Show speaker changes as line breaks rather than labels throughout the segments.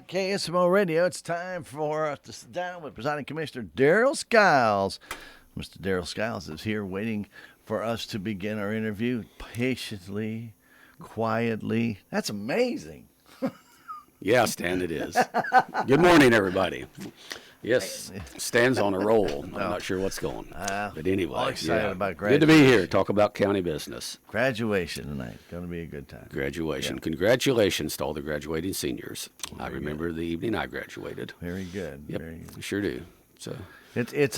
KSMO Radio. It's time for us to sit down with Presiding Commissioner Darrell Skiles. Mr. Darrell Skiles is here waiting for us to begin our interview patiently, quietly. That's amazing.
Yeah, Stan, it is. Good morning, everybody. Yes, Stan's on a roll. I'm not sure what's going on. But anyway,
all excited about
good to be here. Talk about county business.
Graduation tonight. Going to be a good time.
Graduation.
Yeah.
Congratulations to all the graduating seniors. I remember the evening I graduated.
Very good.
Yep,
Very good.
Sure do. So
it is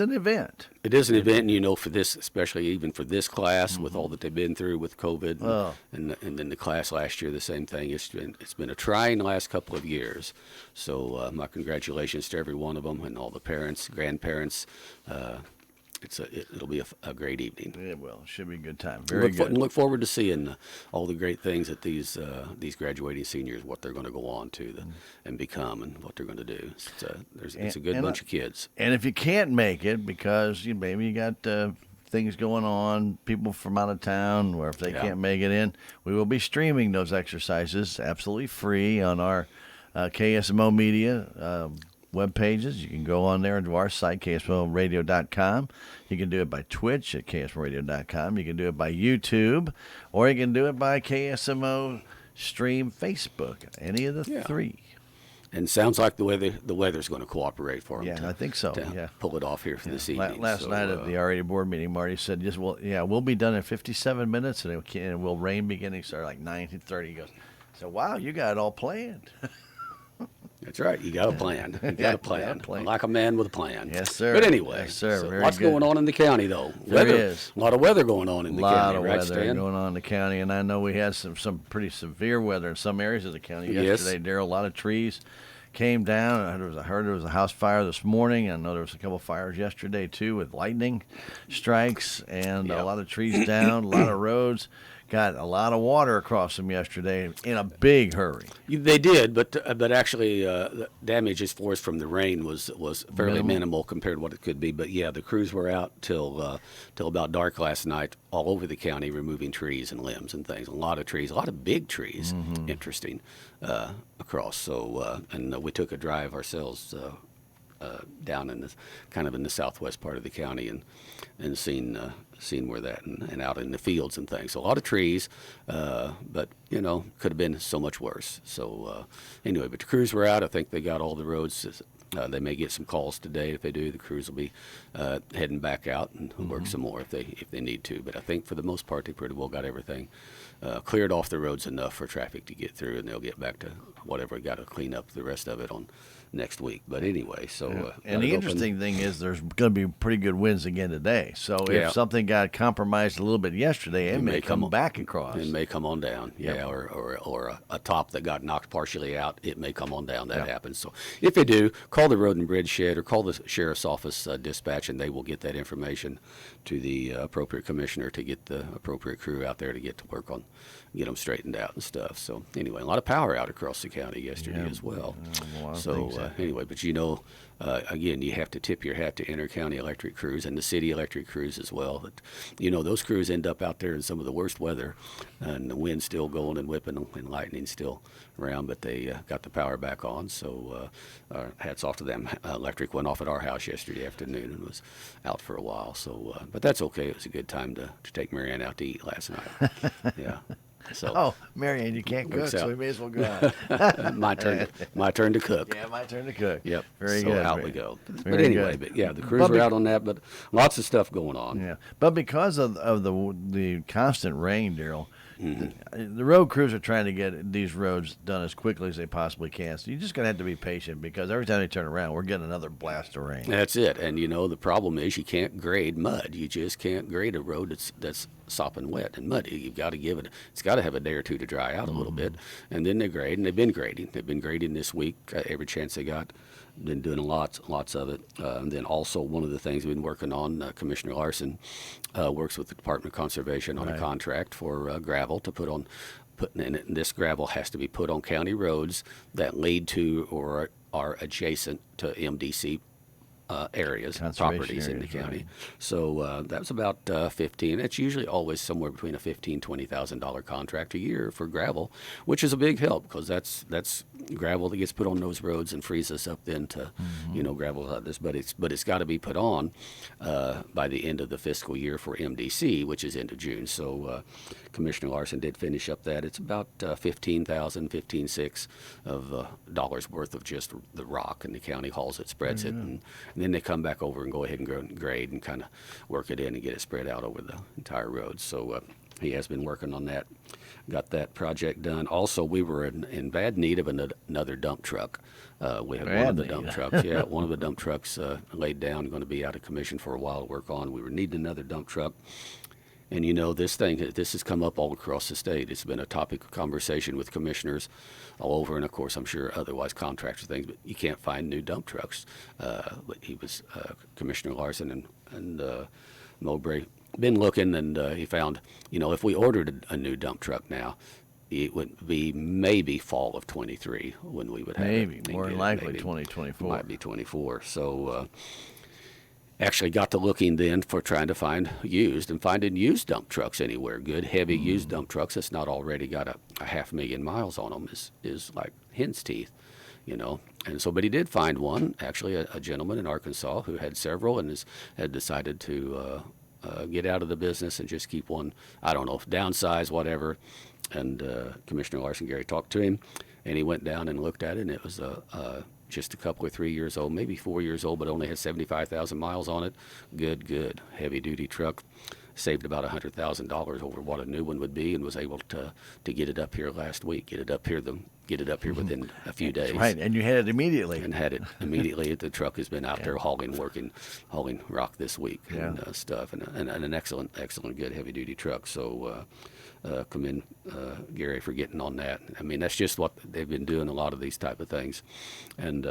an event.
it is an event, and you know, for this, especially even for this class, with all that they've been through with COVID, and then the class last year, the same thing. It's been a trying last couple of years. So my congratulations to every one of them and all the parents, grandparents. It'll be a great evening.
It will. Should be a good time. Very good.
Look forward to seeing all the great things that these graduating seniors, what they're going to go on to and become, and what they're going to do. It's a good bunch of kids.
And if you can't make it because maybe you got things going on, people from out of town, or if they can't make it in, we will be streaming those exercises absolutely free on our KSMO Media web pages. You can go on there to our site, ksmoradio.com. You can do it by Twitch at ksmoradio.com. You can do it by YouTube, or you can do it by KSMO Stream Facebook. Any of the three.
And sounds like the weather's going to cooperate for them.
Yeah, I think so.
To pull it off here for this evening.
Last night at the RAD board meeting, Marty said, we'll be done in 57 minutes, and it will rain beginning start like 9:30. He goes, so wow, you got it all planned.
That's right. You got a plan. You got a plan. Like a man with a plan.
Yes, sir.
But anyway,
yes, sir.
So
Very
lots
good.
going on in the county, though.
There is.
A lot of weather going on in the county,
A lot of
right,
weather
Stan?
going on in the county, and I know we had some pretty severe weather in some areas of the county yesterday, Darrell. A lot of trees came down. I heard there was a house fire this morning. I know there was a couple of fires yesterday, too, with lightning strikes, and a lot of trees down, a lot of roads. Got a lot of water across them yesterday in a big hurry.
They did, but actually the damage as far as from the rain was fairly minimal compared to what it could be. But yeah, the crews were out till about dark last night all over the county removing trees and limbs and things. A lot of trees, a lot of big trees, interesting, across. So and we took a drive ourselves down in the southwest part of the county and seen where that and out in the fields and things. So a lot of trees, but could have been so much worse. So anyway, but the crews were out. I think they got all the roads. They may get some calls today. If they do, the crews will be heading back out and work some more if they need to. But I think for the most part, they pretty well got everything cleared off the roads enough for traffic to get through, and they'll get back to whatever got to clean up the rest of it on next week. But anyway, so
and the interesting thing is there's going to be pretty good winds again today. So if something got compromised a little bit yesterday, it may come back across.
It may come on down, or a top that got knocked partially out. It may come on down. That happens. So if they do, call the Road and Bridge Shed or call the Sheriff's Office dispatch, and they will get that information to the appropriate commissioner to get the appropriate crew out there to get to work on, get them straightened out and stuff. So anyway, a lot of power out across the county yesterday as well. Anyway, but again, you have to tip your hat to inter-county electric crews and the city electric crews as well. But, those crews end up out there in some of the worst weather, and the wind's still going and whipping and lightning still around, but they got the power back on. So hats off to them. Electric went off at our house yesterday afternoon and was out for a while. So, but that's okay. It was a good time to take Marianne out to eat last night. Yeah. So,
Marianne, you can't cook, so we may as well go out.
My turn to cook.
Yeah, my turn to cook.
Yep.
Very
so
good.
Out we go. But anyway, the crews were out on that, but lots of stuff going on.
Yeah, but because of the constant rain, Darrell, the road crews are trying to get these roads done as quickly as they possibly can. So you're just going to have to be patient because every time they turn around, we're getting another blast of rain.
That's it. And, the problem is you can't grade mud. You just can't grade a road that's sopping wet and muddy. You've got to give it, it's got to have a day or two to dry out a little bit. And then they grade, and they've been grading this week, every chance they got. Been doing lots of it. And then also one of the things we've been working on, Commissioner Larson works with the Department of Conservation on a contract for gravel to put on, and this gravel has to be put on county roads that lead to or are adjacent to MDC areas,
Conservation
properties in the
areas,
county.
right.
So that was about 15. It's usually always somewhere between a $15,000-$20,000 contract a year for gravel, which is a big help because that's gravel that gets put on those roads and frees us up then to, gravel like this. But it's got to be put on by the end of the fiscal year for MDC, which is end of June. So Commissioner Larson did finish up that. It's about 15,000, 15,600 of dollars worth of just the rock, and the county hauls it, spreads it, and then they come back over and go ahead and grade and kind of work it in and get it spread out over the entire road. So he has been working on that, got that project done. Also, we were in bad need of another dump truck. We had one of the dump trucks, one of the dump trucks laid down, going to be out of commission for a while to work on. We were needing another dump truck. And this has come up all across the state. It's been a topic of conversation with commissioners all over, and of course, I'm sure otherwise contractors things. But you can't find new dump trucks. But he was Commissioner Larson and Mowbray been looking, and he found, if we ordered a new dump truck now, it would be maybe fall of 23 when we would have it.
More than likely 2024.
Might be 24. So. Actually got to looking then for trying to find used, and finding used dump trucks anywhere good, heavy used dump trucks that's not already got a 500,000 miles on them is like hen's teeth, And so, but he did find one, actually a gentleman in Arkansas who had several and had decided to get out of the business and just keep one, I don't know, downsize, whatever. And Commissioner Larson Gary talked to him, and he went down and looked at it, and it was just a couple or 3 years old, maybe 4 years old, but only had 75,000 miles on it. Good, heavy-duty truck. Saved about $100,000 over what a new one would be, and was able to get it up here last week. Get it up here within a few days.
Right, and you had it immediately.
And had it immediately. The truck has been out there hauling rock this week and stuff, and an excellent, good heavy-duty truck. So. Commend Gary for getting on that. I mean, that's just what they've been doing, a lot of these type of things. And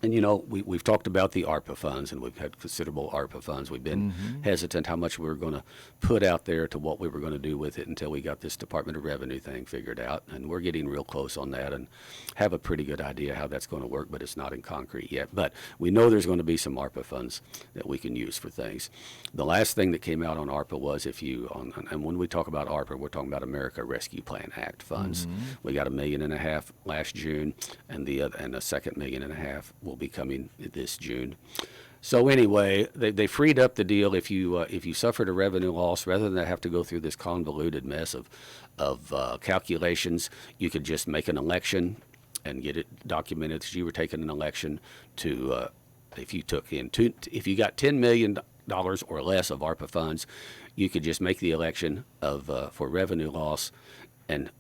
we've talked about the ARPA funds, and we've had considerable ARPA funds. We've been hesitant how much we were going to put out there to what we were going to do with it until we got this Department of Revenue thing figured out. And we're getting real close on that and have a pretty good idea how that's going to work, but it's not in concrete yet. But we know there's going to be some ARPA funds that we can use for things. The last thing that came out on ARPA was and when we talk about ARPA, we're talking about America Rescue Plan Act funds. We got $1.5 million last June, and a second $1.5 million will be coming this June. So anyway, they freed up the deal. If you suffered a revenue loss, rather than have to go through this convoluted mess of calculations, you could just make an election and get it documented that you were taking an election to if you got $10 million or less of ARPA funds, you could just make the election for revenue loss and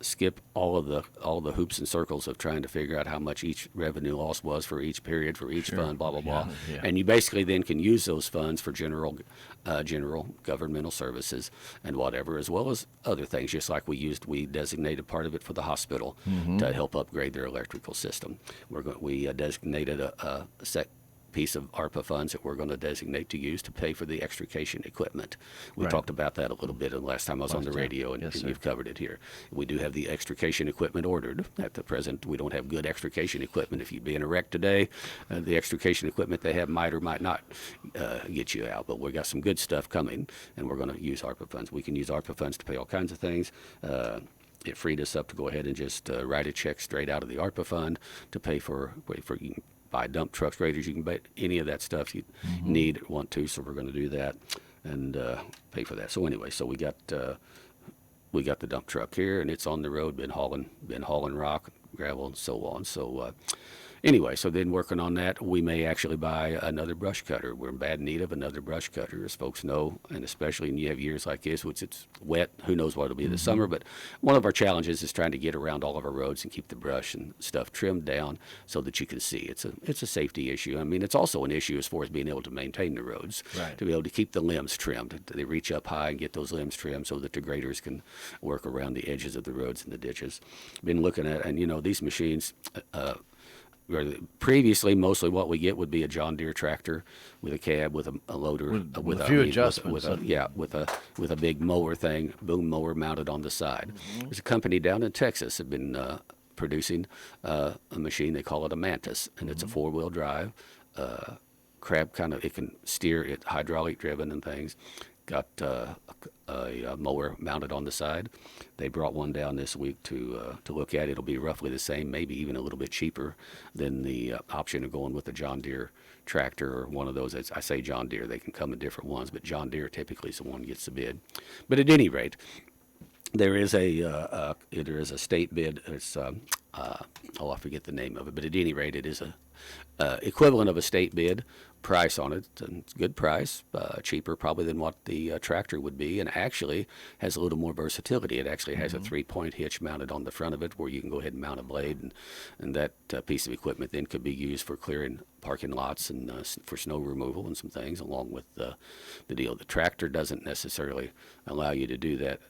skip all the hoops and circles of trying to figure out how much each revenue loss was for each period, for each fund, blah, blah, blah. Yeah. And you basically then can use those funds for general governmental services and whatever, as well as other things, just like we designated part of it for the hospital to help upgrade their electrical system. We designated a set piece of ARPA funds that we're going to designate to use to pay for the extrication equipment. We talked about that a little bit the last time I was on the radio, and you've covered it here. We do have the extrication equipment ordered. At the present, we don't have good extrication equipment. If you'd be in a wreck today, the extrication equipment they have might or might not get you out, but we got some good stuff coming, and we're going to use ARPA funds. We can use ARPA funds to pay all kinds of things. It freed us up to go ahead and just write a check straight out of the ARPA fund to pay for you can buy dump trucks, graders, you can buy any of that stuff you need or want to, so we're going to do that and pay for that. So anyway, we got the dump truck here, and it's on the road, been hauling rock, gravel, and so on. So anyway, so then working on that, we may actually buy another brush cutter. We're in bad need of another brush cutter, as folks know, and especially when you have years like this, which it's wet, who knows what it'll be this summer, but one of our challenges is trying to get around all of our roads and keep the brush and stuff trimmed down so that you can see. It's a safety issue. I mean, it's also an issue as far as being able to maintain the roads, to be able to keep the limbs trimmed. They reach up high and get those limbs trimmed so that the graders can work around the edges of the roads and the ditches. Been looking at, and these machines, previously, mostly what we get would be a John Deere tractor with a cab, with a loader,
with a few adjustments,
with a big mower thing, boom mower mounted on the side. There's a company down in Texas that have been producing a machine. They call it a Mantis, and it's a 4-wheel drive crab kind of, it can steer, it hydraulic driven and things. Got a mower mounted on the side. They brought one down this week to look at. It'll be roughly the same, maybe even a little bit cheaper than the option of going with a John Deere tractor or one of those. I say John Deere, they can come in different ones, but John Deere typically is the one that gets the bid. But at any rate, there is a state bid. It's I forget the name of it, but at any rate, it is a equivalent of a state bid price on it. And it's a good price, cheaper probably than what the tractor would be, and actually has a little more versatility. It actually has a 3-point hitch mounted on the front of it where you can go ahead and mount a blade, and that piece of equipment then could be used for clearing parking lots and for snow removal and some things along with the deal. The tractor doesn't necessarily allow you to do that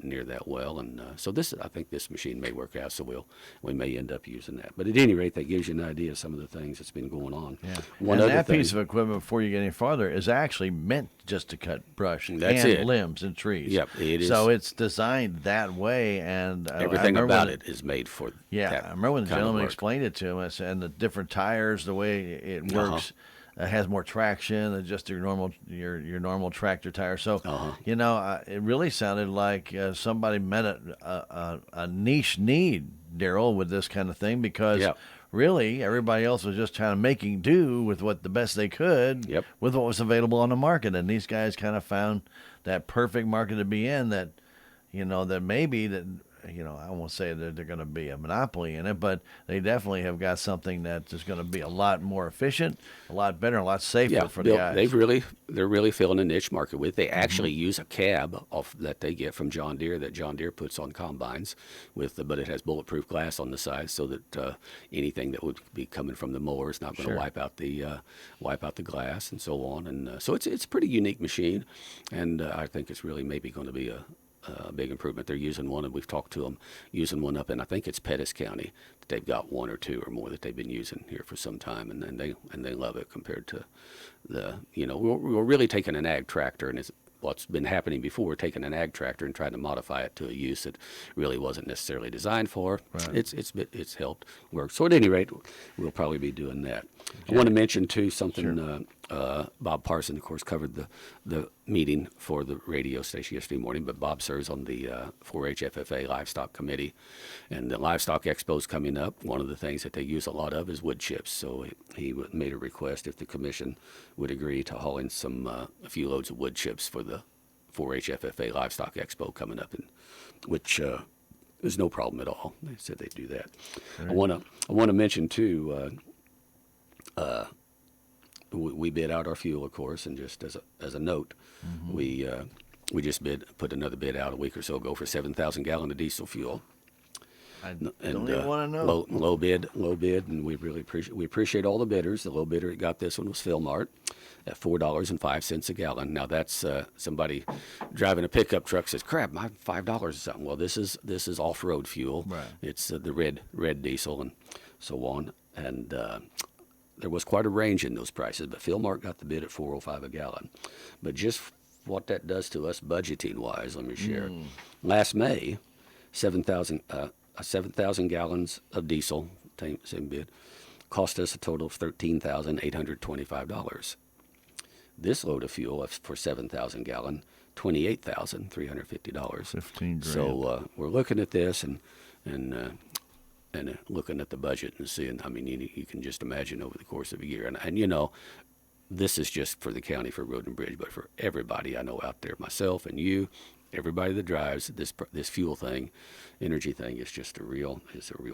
near that well, and so I think this machine may work out, so we may end up using that. But at any rate, that gives you an idea of some of the things that's been going on.
Yeah.
One
and
other
that
thing,
piece of equipment, before you get any farther, is actually meant just to cut brush
That's
and
it.
limbs and trees.
Yep, it is.
So it's designed that way, and
everything about it is made for
Yeah,
that
I remember when the
kind of
gentleman
work.
explained it to us, and the different tires, the way it works. Has more traction than just your normal tractor tire. So, it really sounded like somebody met a niche need, Darrell, with this kind of thing, because really everybody else was just kind of making do with what the best they could with what was available on the market, and these guys kind of found that perfect market to be in. That that maybe that. I won't say that they're going to be a monopoly in it, but they definitely have got something that is going to be a lot more efficient, a lot better, a lot safer for the guys.
They're really filling a niche market with. They actually use a cab that they get from John Deere that John Deere puts on combines but it has bulletproof glass on the side so that anything that would be coming from the mower is not going to wipe out the glass and so on. And so it's a pretty unique machine, and I think it's really maybe going to be a big improvement. They're using one, and we've talked to them using one up in, I think it's Pettis County. They've got one or two or more that they've been using here for some time, and they love it compared to we're really taking an ag tractor, and it's what's been happening before, taking an ag tractor and trying to modify it to a use that really wasn't necessarily designed for. Right. It's helped work. So at any rate, we'll probably be doing that. Okay. I want to mention too something. Bob Parson, of course, covered the meeting for the radio station yesterday morning, but Bob serves on the 4-H FFA Livestock Committee, and the Livestock Expo's coming up. One of the things that they use a lot of is wood chips, so he made a request if the commission would agree to haul in a few loads of wood chips for the 4-H FFA Livestock Expo coming up, which is no problem at all. They said they'd do that. Right. I want to mention too. We bid out our fuel, of course, and just as a note, we just put another bid out a week or so ago for 7,000 gallons of diesel fuel.
I don't even want to know.
Low bid, and we really appreciate all the bidders. The low bidder that got this one was Philmart at $4.05 a gallon. Now that's somebody driving a pickup truck says, "Crap, my $5 or something." Well, this is off-road fuel. Right. It's the red diesel and so on, and there was quite a range in those prices, but Philmart got the bid at $4.05 a gallon. But just what that does to us budgeting-wise, let me share. Last May, 7,000 gallons of diesel, same bid, cost us a total of $13,825. This load of fuel for 7,000 gallon, $28,350.
$15,000.
So we're looking at this and looking at the budget and seeing, I mean, you can just imagine over the course of a year. And this is just for the county for road and bridge, but for everybody I know out there, myself and you, everybody that drives this fuel thing, energy thing is just a real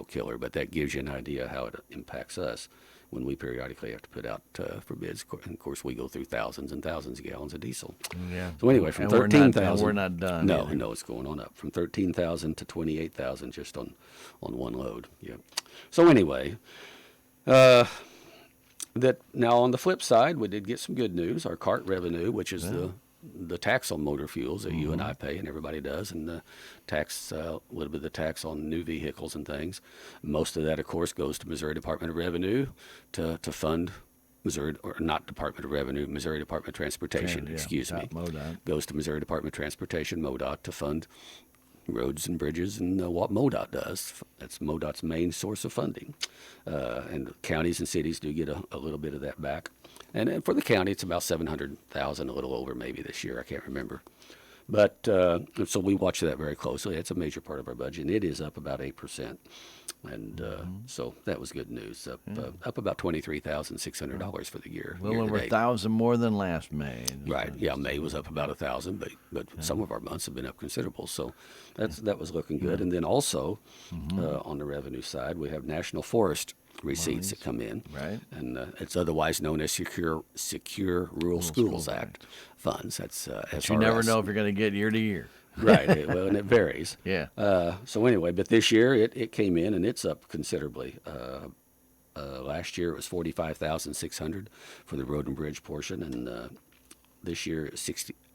killer. But that gives you an idea how it impacts us when we periodically have to put out for bids. And of course, we go through thousands and thousands of gallons of diesel.
Yeah.
So anyway, from 13,000,
we're not done.
No, it's going on up from 13,000 to 28,000 just on one load. Yeah. So anyway, that now on the flip side, we did get some good news. Our CART revenue, which is the tax on motor fuels that you and I pay and everybody does, and the tax, a little bit of the tax on new vehicles and things. Most of that, of course, goes to Missouri Department of Revenue to fund Missouri, or not Department of Revenue, Missouri Department of Transportation, excuse me.
MoDOT.
Goes to Missouri Department of Transportation, MoDOT, to fund roads and bridges and what MoDOT does. That's MoDOT's main source of funding. And counties and cities do get a little bit of that back. And for the county, it's about 700,000, a little over maybe this year. I can't remember. But so we watch that very closely. It's a major part of our budget, and it is up about 8%. And so that was good news. Up about $23,600 for the year.
A little over 1,000 more than last May.
Right. Yeah, May was up about 1,000, but some of our months have been up considerable. So that was looking good. And then also on the revenue side, we have National Forest receipts that come in.
Right.
And it's otherwise known as Secure Rural Schools Act funds. That's SRS.
You never know if you're going to get year to year.
Right. And it varies.
Yeah.
So anyway, but this year it came in and it's up considerably. Last year it was $45,600 for the road and bridge portion, and this year it's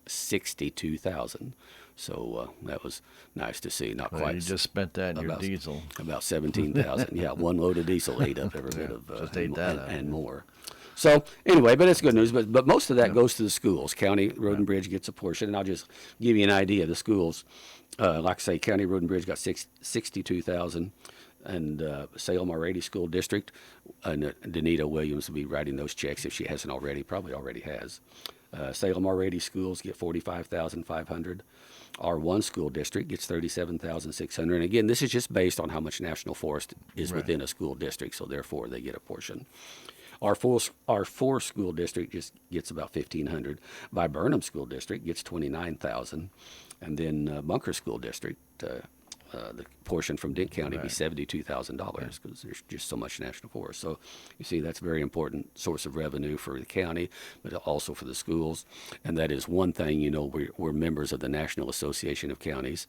$62,000. So that was nice to see. Not quite.
You just spent that in your diesel.
About $17,000. Yeah, one load of diesel ate up every bit of
just ate that up.
And more. So anyway, but it's good news. But most of that goes to the schools. County Road and Bridge gets a portion, and I'll just give you an idea. The schools, like I say, County Road and Bridge got $62,000, and Salem Already School District, and Danita Williams will be writing those checks if she hasn't already. Probably already has. Salem Already schools get $45,500. Our one school district gets $37,600. And again, this is just based on how much national forest is within a school district, so therefore they get a portion. Our four school district just gets about $1,500. Burnham School District gets $29,000, and then Bunker School District, the portion from Dent County, be $72,000 because there's just so much national forest. So you see, that's a very important source of revenue for the county, but also for the schools. And that is one thing. We're members of the National Association of Counties,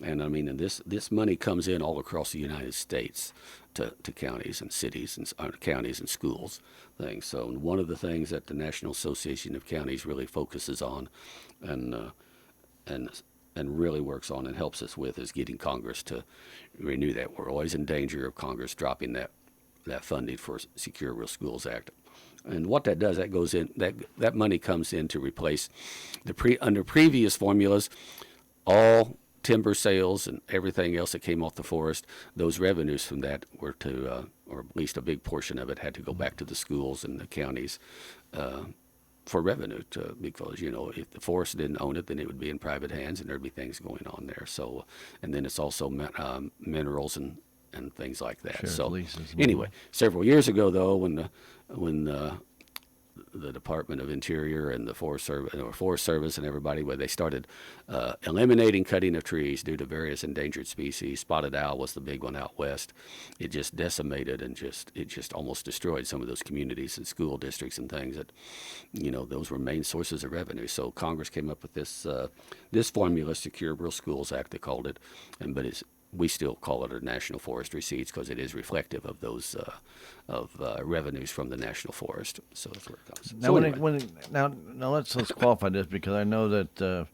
and I mean, and this money comes in all across the United States to counties and cities and counties and schools things. So one of the things that the National Association of Counties really focuses on and really works on and helps us with is getting Congress to renew that. We're always in danger of Congress dropping that funding for Secure Rural Schools Act. And what that does, that goes in, that money comes in to replace under previous formulas, all timber sales and everything else that came off the forest. Those revenues from that were to, or at least a big portion of it, had to go back to the schools and the counties for revenue, because if the forest didn't own it, then it would be in private hands and there'd be things going on there. So, and then it's also minerals and things like that. So anyway, several years ago though, when the Department of Interior and the Forest Service and everybody, where they started eliminating cutting of trees due to various endangered species. Spotted owl was the big one out west. It just decimated and it just almost destroyed some of those communities and school districts and things that, those were main sources of revenue. So Congress came up with this formula, Secure Rural Schools Act, they called it, but we still call it a national forest receipts because it is reflective of those revenues from the national forest. So that's where it comes.
Now, now let's qualify this, because I know that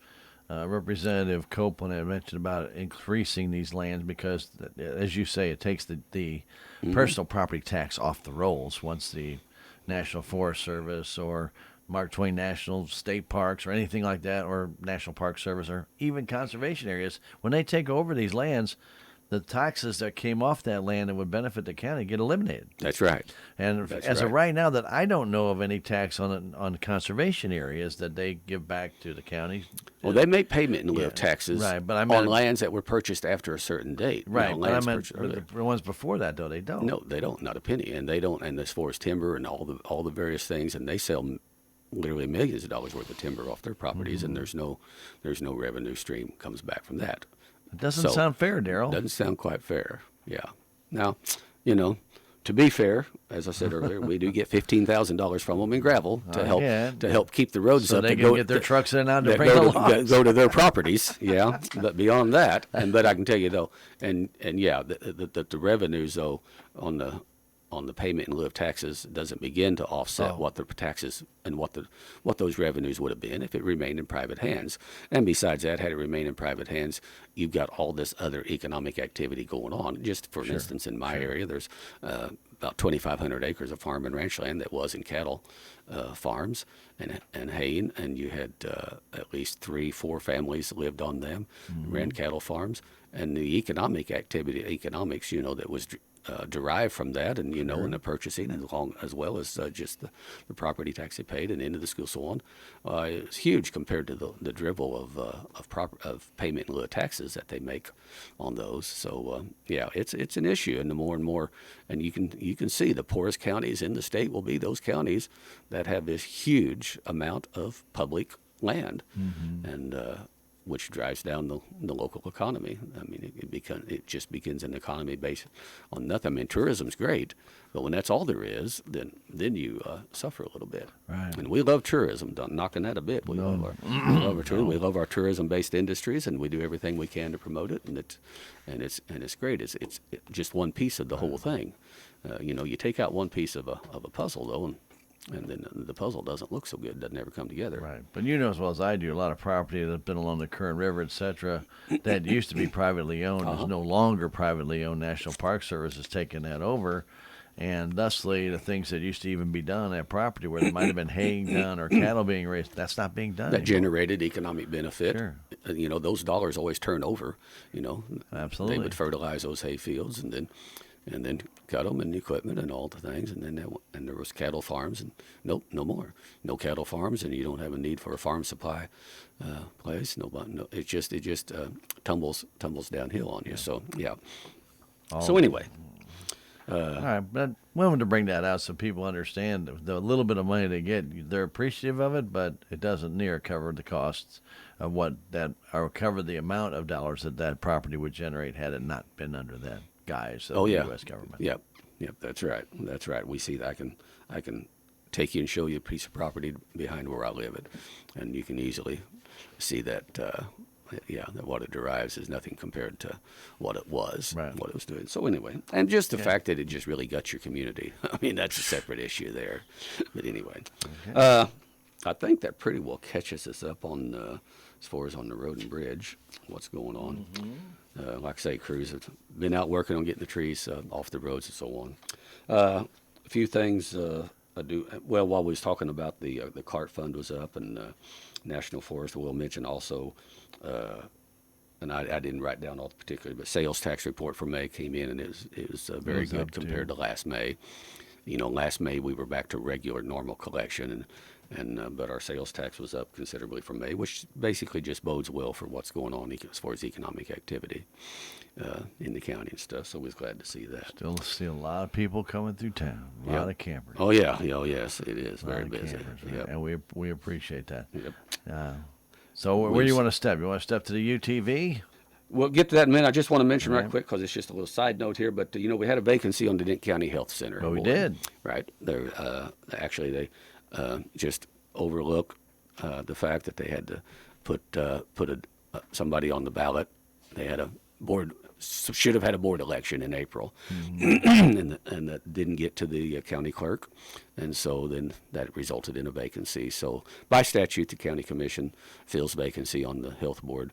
Representative Copeland had mentioned about increasing these lands because, as you say, it takes the personal property tax off the rolls once the National Forest Service or Mark Twain National State Parks or anything like that, or National Park Service, or even conservation areas, when they take over these lands, the taxes that came off that land that would benefit the county get eliminated.
That's right.
And as of right now, that I don't know of any tax on conservation areas that they give back to the county.
Well, they make payment in lieu of taxes,
right? But
on lands that were purchased after a certain date.
Right. But the ones before that, though, they don't.
No, they don't. Not a penny. And they don't. And as far as timber and all the various things, and they sell literally millions of dollars worth of timber off their properties, and there's no revenue stream comes back from that.
It doesn't sound fair, Darrell.
Doesn't sound quite fair. Yeah. Now, to be fair, as I said earlier, we do get $15,000 from them in gravel to help keep the roads
so
up.
So they
can
can get their trucks in and out to bring the logs.
Go to their properties. Yeah. But beyond that, but I can tell you though, and yeah, the revenues though on on the payment in lieu of taxes doesn't begin to offset what the taxes and what those revenues would have been if it remained in private hands. And besides that, had it remained in private hands, you've got all this other economic activity going on. Just for instance, in my area, there's about 2,500 acres of farm and ranch land that was in cattle farms and haying, and you had at least 3-4 families lived on them, ran cattle farms, and the economics, that was derived from that, and and the purchasing, as well as just the property tax they paid and into the school, so on, it's huge compared to the dribble of payment in lieu of taxes that they make on those. So it's an issue, and the more and more, and you can see the poorest counties in the state will be those counties that have this huge amount of public land, and which drives down the local economy. I mean, it just begins an economy based on nothing. I mean, tourism's great, but when that's all there is, then you suffer a little bit.
Right.
And we love tourism. Not knocking that a bit. We love our tourism. We love our tourism-based industries, and we do everything we can to promote it. And it's great. It's just one piece of the whole thing. You take out one piece of a puzzle though, and then the puzzle doesn't look so good, doesn't ever come together.
Right. But you know as well as I do, a lot of property that's been along the Kern River, et cetera, that used to be privately owned is no longer privately owned. National Park Service has taken that over, and thusly the things that used to even be done on that property where there might have been haying done or cattle being raised, that's not being done
That
anymore.
generated economic benefit.
Sure.
Those dollars always turn over.
Absolutely.
They would fertilize those hay fields and then cut them and equipment and all the things, and then there was cattle farms, and nope, no more, no cattle farms, and you don't have a need for a farm supply place. It just tumbles downhill on you. So yeah. So anyway.
All right, but we wanted to bring that out so people understand the little bit of money they get. They're appreciative of it, but it doesn't near cover the costs of or cover the amount of dollars that property would generate had it not been under that guise of the U.S. government.
Yep, that's right. We see that. I can take you and show you a piece of property behind where I live, and you can easily see that. That what it derives is nothing compared to what it was, what it was doing. So anyway, and just the fact that it just really guts your community. I mean, that's a separate issue there. But anyway, I think that pretty well catches us up on as far as on the road and bridge, what's going on. Like I say, crews have been out working on getting the trees off the roads and so on. A few things I do. Well, while we was talking about the CART fund was up, and National Forest, we'll mention also, and I didn't write down all the particulars, but sales tax report for May came in, and it was very good compared to last May. Last May we were back to regular normal collection, but our sales tax was up considerably from May, which basically just bodes well for what's going on as far as economic activity in the county and stuff. So we was glad to see that.
Still see a lot of people coming through town. A lot of campers.
Oh yeah, yes, it is very busy.
Campers, and we appreciate that.
Yep.
So where do you want to step? You want to step to the UTV?
We'll get to that in a minute. I just want to mention right quick, because it's just a little side note here, but we had a vacancy on the Dent County Health Center.
Oh, we did.
Right. Actually, they just overlook the fact that they had to put somebody on the ballot. They had a board, should have had a board election in April, and that didn't get to the county clerk, and so then that resulted in a vacancy. So by statute, the county commission fills vacancy on the health board.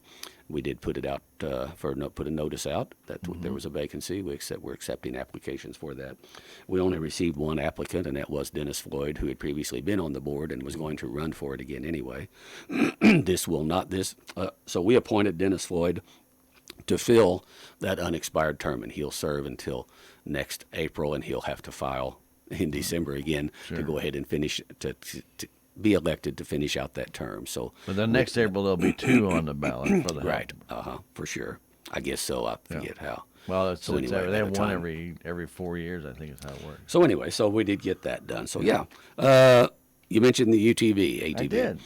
We did put it out put a notice out that there was a vacancy. We're accepting applications for that. We only received one applicant, and that was Dennis Floyd, who had previously been on the board and was going to run for it again anyway. So we appointed Dennis Floyd to fill that unexpired term, and he'll serve until next April, and he'll have to file in December again to go ahead and finish to be elected to finish out that term. So,
but then next April there'll be two on the ballot for the
right, for sure. I guess so. I forget how.
Well,
Anyway,
they have one every 4 years, I think is how it works.
So anyway, we did get that done. So you mentioned the UTV, ATV.
I did.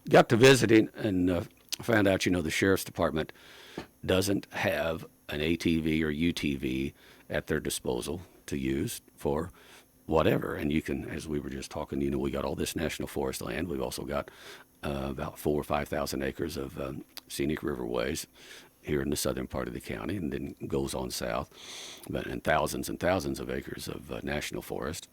Got to visiting and found out, the sheriff's department doesn't have an ATV or UTV at their disposal to use for whatever. And you can, as we were just talking, we got all this national forest land. We've also got about 4,000 or 5,000 acres of scenic riverways. here in the southern part of the county, and then goes on south, and thousands of acres of national forest.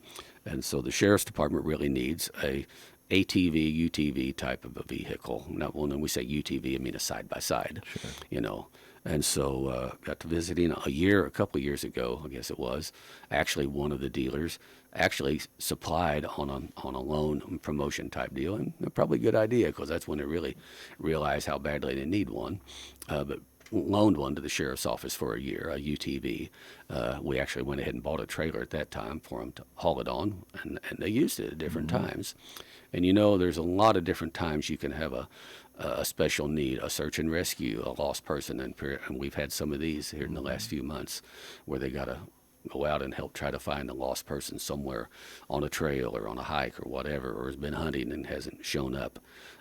And so the sheriff's department really needs a ATV, UTV type of a vehicle. Now, when we say UTV, I mean a side-by-side, you know. And so got to visiting a couple of years ago, I guess it was. Actually, one of the dealers actually supplied on a loan promotion type deal, and probably a good idea because that's when they really realize how badly they need one. But loaned one to the sheriff's office for a year, a UTV. We actually went ahead and bought a trailer at that time for them to haul it on, and they used it at different times. And you know, there's a lot of different times you can have a special need, a search and rescue, a lost person, and we've had some of these here in the last few months where they got to go out and help try to find a lost person somewhere on a trail or on a hike or whatever, or has been hunting and hasn't shown up.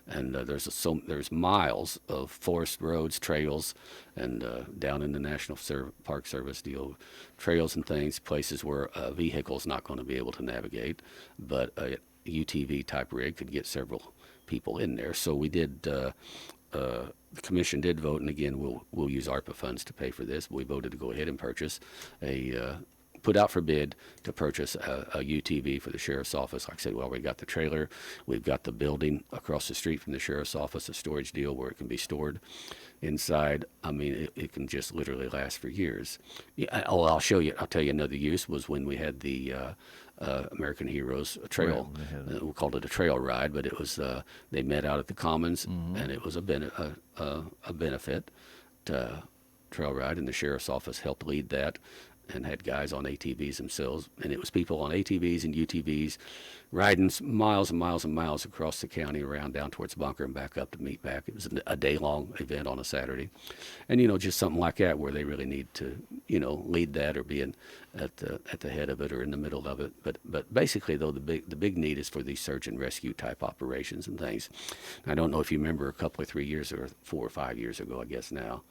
And there's miles of forest roads, trails, and down in the National Park Service deal, trails and things, places where a vehicle's not going to be able to navigate, but a UTV type rig could get several people in there. So we did. The commission did vote, and again, we'll use ARPA funds to pay for this. We voted to go ahead and purchase put out for bid to purchase a UTV for the sheriff's office. Like I said, well, we got the trailer, we've got the building across the street from the sheriff's office, a storage deal where it can be stored inside. I mean, it can just literally last for years. Yeah, I'll tell you another use was when we had the American Heroes Trail. Right, we called it a trail ride, but it was they met out at the Commons, and it was a benefit trail ride, and the sheriff's office helped lead that and had guys on ATVs themselves, and it was people on ATVs and UTVs riding miles and miles and miles across the county around down towards Bunker and back up to meet back. It was a day-long event on a Saturday. And, you know, just something like that where they really need to, you know, lead that or be at the head of it or in the middle of it. But basically, though, the big need is for these search and rescue type operations and things. I don't know if you remember a couple or 3 years or 4 or 5 years ago, I guess now.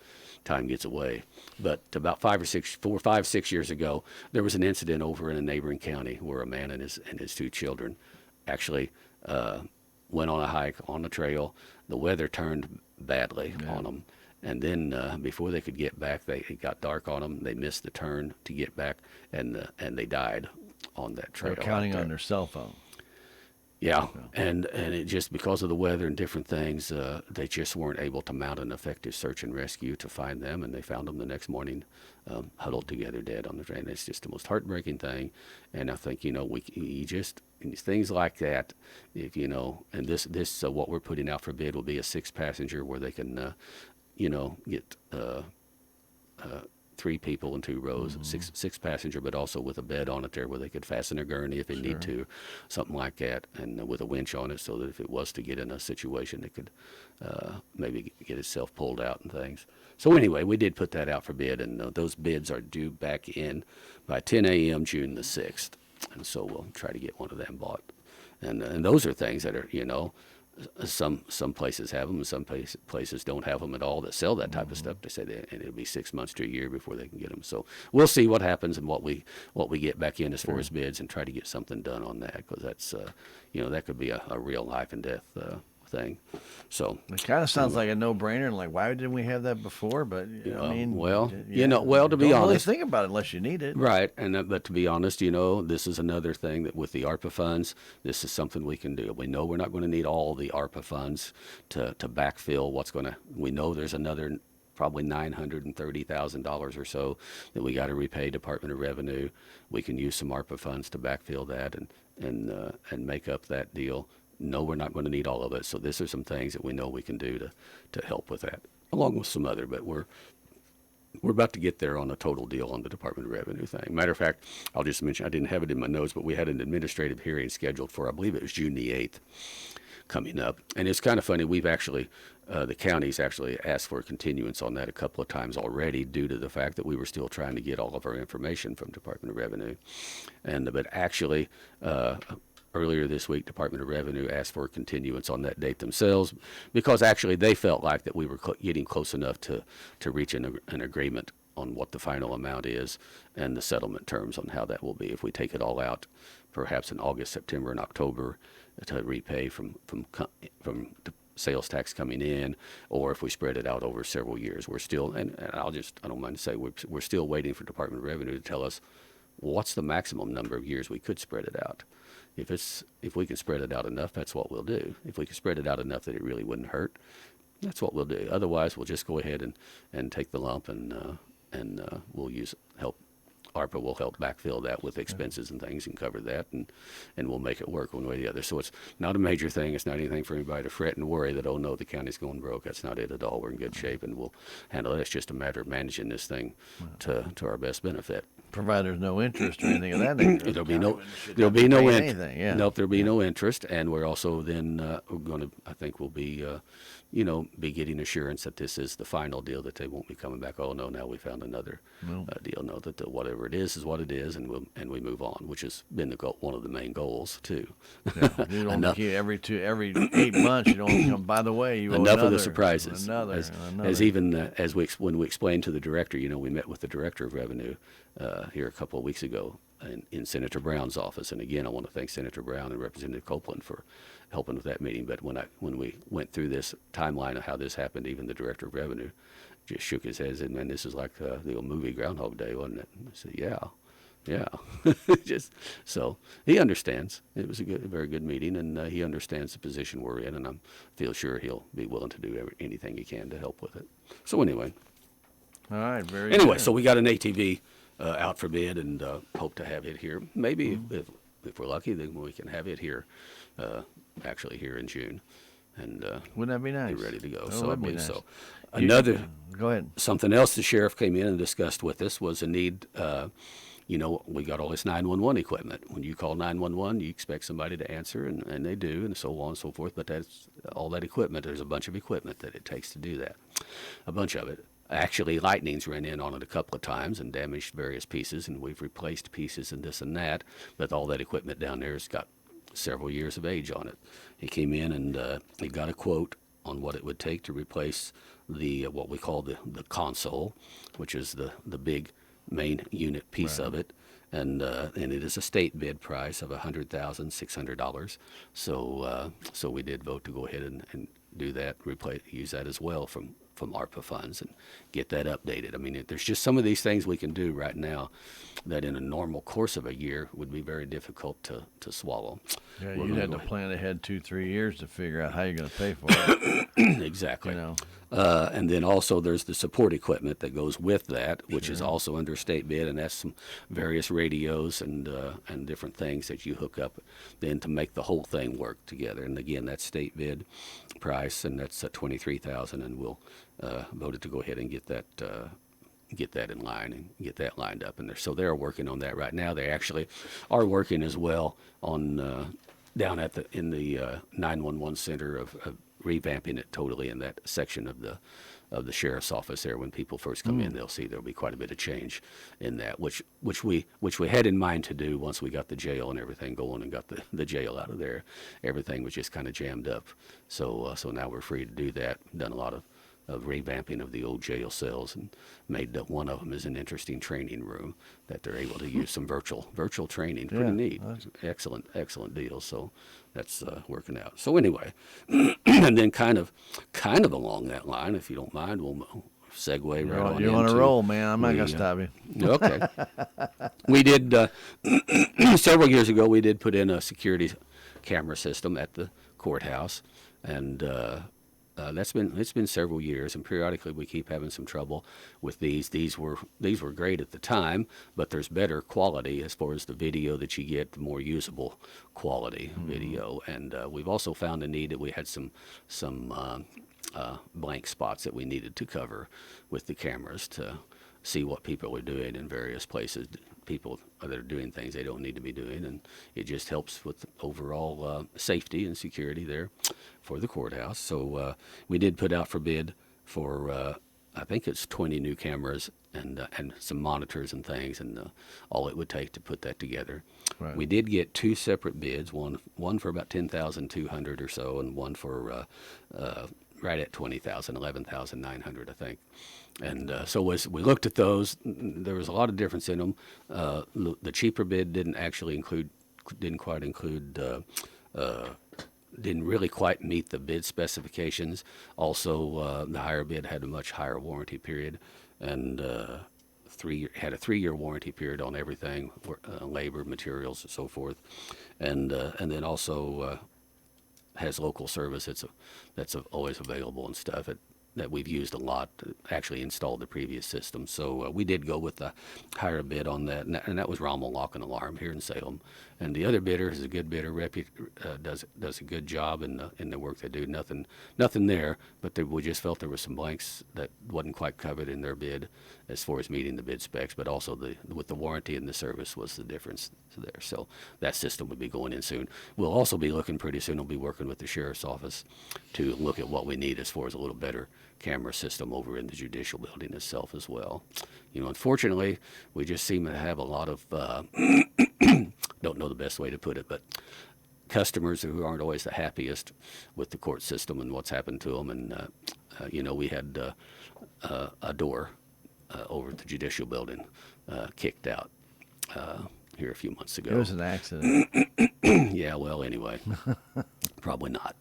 Time gets away. But about 4 or 5, 6 years ago, there was an incident over in a neighboring county where a man and his 2 children actually went on a hike on the trail. The weather turned badly on them. And then before they could get back, it got dark on them. They missed the turn to get back, and they died on that trail.
They're counting on their cell phone.
Yeah, and it just because of the weather and different things, they just weren't able to mount an effective search and rescue to find them, and they found them the next morning, huddled together dead on the train. It's just the most heartbreaking thing, and I think, you know, things like that, if you know, and this what we're putting out for bid will be a 6-passenger where they can, you know, get 3 people in 2 rows, six passenger, but also with a bed on it there where they could fasten a gurney if they need to, something like that, and with a winch on it so that if it was to get in a situation, it could maybe get itself pulled out and things. So anyway, we did put that out for bid, and those bids are due back in by 10 a.m. June the 6th, and so we'll try to get one of them bought. And those are things that are, you know, some places have them, and some places don't have them at all that sell that type of stuff. They say and it'll be 6 months to a year before they can get them. So we'll see what happens and what we get back in as far as bids, and try to get something done on that, because that's you know, that could be a real life and death thing. So
it kind of sounds like a no-brainer, and like, why didn't we have that before? But I mean,
you know, to be honest,
really think about it unless you need it,
right? And but to be honest, you know, this is another thing that with the ARPA funds, this is something we can do. We know we're not going to need all the ARPA funds to backfill what's going to. We know there's another probably $930,000 or so that we got to repay Department of Revenue. We can use some ARPA funds to backfill that and make up that deal. No, we're not going to need all of it. So these are some things that we know we can do to help with that, along with some other. But we're about to get there on a total deal on the Department of Revenue thing. Matter of fact, I'll just mention, I didn't have it in my notes, but we had an administrative hearing scheduled for, I believe it was June the 8th coming up. And it's kind of funny. We've actually, the county's actually asked for a continuance on that a couple of times already due to the fact that we were still trying to get all of our information from Department of Revenue. But actually, earlier this week, Department of Revenue asked for a continuance on that date themselves, because actually they felt like that we were getting close enough to reach an agreement on what the final amount is and the settlement terms on how that will be if we take it all out, perhaps in August, September, and October, to repay from sales tax coming in, or if we spread it out over several years. We're still, and I don't mind to say, we're still waiting for Department of Revenue to tell us what's the maximum number of years we could spread it out. If we can spread it out enough, that's what we'll do. If we can spread it out enough that it really wouldn't hurt, that's what we'll do. Otherwise, we'll just go ahead and take the lump, and we'll use help. ARPA will help backfill that with expenses and things and cover that, and we'll make it work one way or the other. So it's not a major thing. It's not anything for anybody to fret and worry that, oh no, the county's going broke. That's not it at all. We're in good shape, and we'll handle it. It's just a matter of managing this thing to our best benefit.
Provide there's no interest or anything of that nature.
There'll be no interest.
Yeah.
Nope, there'll be no interest, and we're also then we're going to. I think we'll be be getting assurance that this is the final deal, that they won't be coming back. Oh no, now we found another deal. No, that whatever it is what it is, and we move on, which has been one of the main goals too.
Yeah, you don't keep every 8 months. You don't come. By the way, you owe
enough
another,
of the surprises.
Another.
When we explained to the director, we met with the director of revenue here a couple of weeks ago in Senator Brown's office, and again, I want to thank Senator Brown and Representative Copeland for helping with that meeting. But when we went through this timeline of how this happened, even the director of revenue just shook his head and said, "Man, this is like the old movie Groundhog Day, wasn't it?" I said, "Yeah." Just so he understands. It was a very good meeting, and he understands the position we're in, and I feel sure he'll be willing to do anything he can to help with it. So anyway.
All right.
Anyway,
good.
so we got an ATV out for bid, and hope to have it here. Maybe if we're lucky, then we can have it here, actually here in June, and
wouldn't that be nice?
Be ready to go.
Oh,
So I
that'd be
believe
nice.
so.
Go ahead.
Something else the sheriff came in and discussed with us was a need. We got all this 911 equipment. When you call 911, you expect somebody to answer, and they do, and so on and so forth. But that's all that equipment. There's a bunch of equipment that it takes to do that. A bunch of it. Actually, lightning's ran in on it a couple of times and damaged various pieces, and we've replaced pieces and this and that. But all that equipment down there has got several years of age on it. He came in and he got a quote on what it would take to replace what we call the console, which is the big main unit piece of it. And it is a state bid price of $100,600. So we did vote to go ahead and do that, use that as well from ARPA funds and get that updated. I mean, there's just some of these things we can do right now that in a normal course of a year would be very difficult to swallow.
Yeah, you had to plan ahead 2-3 years to figure out how you're going to pay for it.
Exactly. And then also there's the support equipment that goes with that, which is also under state bid, and that's some various radios and different things that you hook up then to make the whole thing work together. And again, that's state bid price, and that's $23,000, and we'll voted to go ahead and get that in line and get that lined up. And so they're working on that right now. They actually are working as well on down in the 911 center of revamping it totally in that section of the sheriff's office there. When people first come in, they'll see there'll be quite a bit of change in that, which we had in mind to do once we got the jail and everything going and got the jail out of there. Everything was just kind of jammed up. So now we're free to do that. Done a lot of revamping of the old jail cells and made one of them is an interesting training room that they're able to use some virtual training. Pretty neat. Excellent deal. So that's working out. So anyway, and then kind of along that line, if you don't mind, we'll segue right on.
You're on a roll, man. I'm not going to stop you.
Okay. We did, several years ago, we did put in a security camera system at the courthouse, and it's been several years, and periodically we keep having some trouble with these. These were great at the time, but there's better quality as far as the video that you get, the more usable quality video. And we've also found a need that we had some blank spots that we needed to cover with the cameras to see what people are doing in various places. People that are doing things they don't need to be doing, and it just helps with overall safety and security there for the courthouse. So we did put out for bid for I think it's 20 new cameras and some monitors and things, and all it would take to put that together. Right. We did get two separate bids, one for about $10,200 or so, and one for right at $20,000, $11,900, I think. And so as we looked at those, there was a lot of difference in them. The cheaper bid didn't quite include didn't really quite meet the bid specifications. Also, the higher bid had a much higher warranty period, and had a 3-year warranty period on everything, labor, materials, and so forth, and then also has local service that's always available and stuff that we've used a lot to actually install the previous system. So we did go with the higher bid on that, and that was Rommel Lock and Alarm here in Salem. And the other bidder is a good bidder, does a good job in the work they do. Nothing there, but we just felt there were some blanks that wasn't quite covered in their bid as far as meeting the bid specs, but also with the warranty and the service was the difference there. So that system would be going in soon. We'll also be looking pretty soon. We'll be working with the sheriff's office to look at what we need as far as a little better camera system over in the judicial building itself as well. Unfortunately, we just seem to have a lot of don't know the best way to put it, but customers who aren't always the happiest with the court system and what's happened to them. And we had a door over at the judicial building kicked out here a few months ago.
It was an accident.
Yeah, well, anyway, probably not.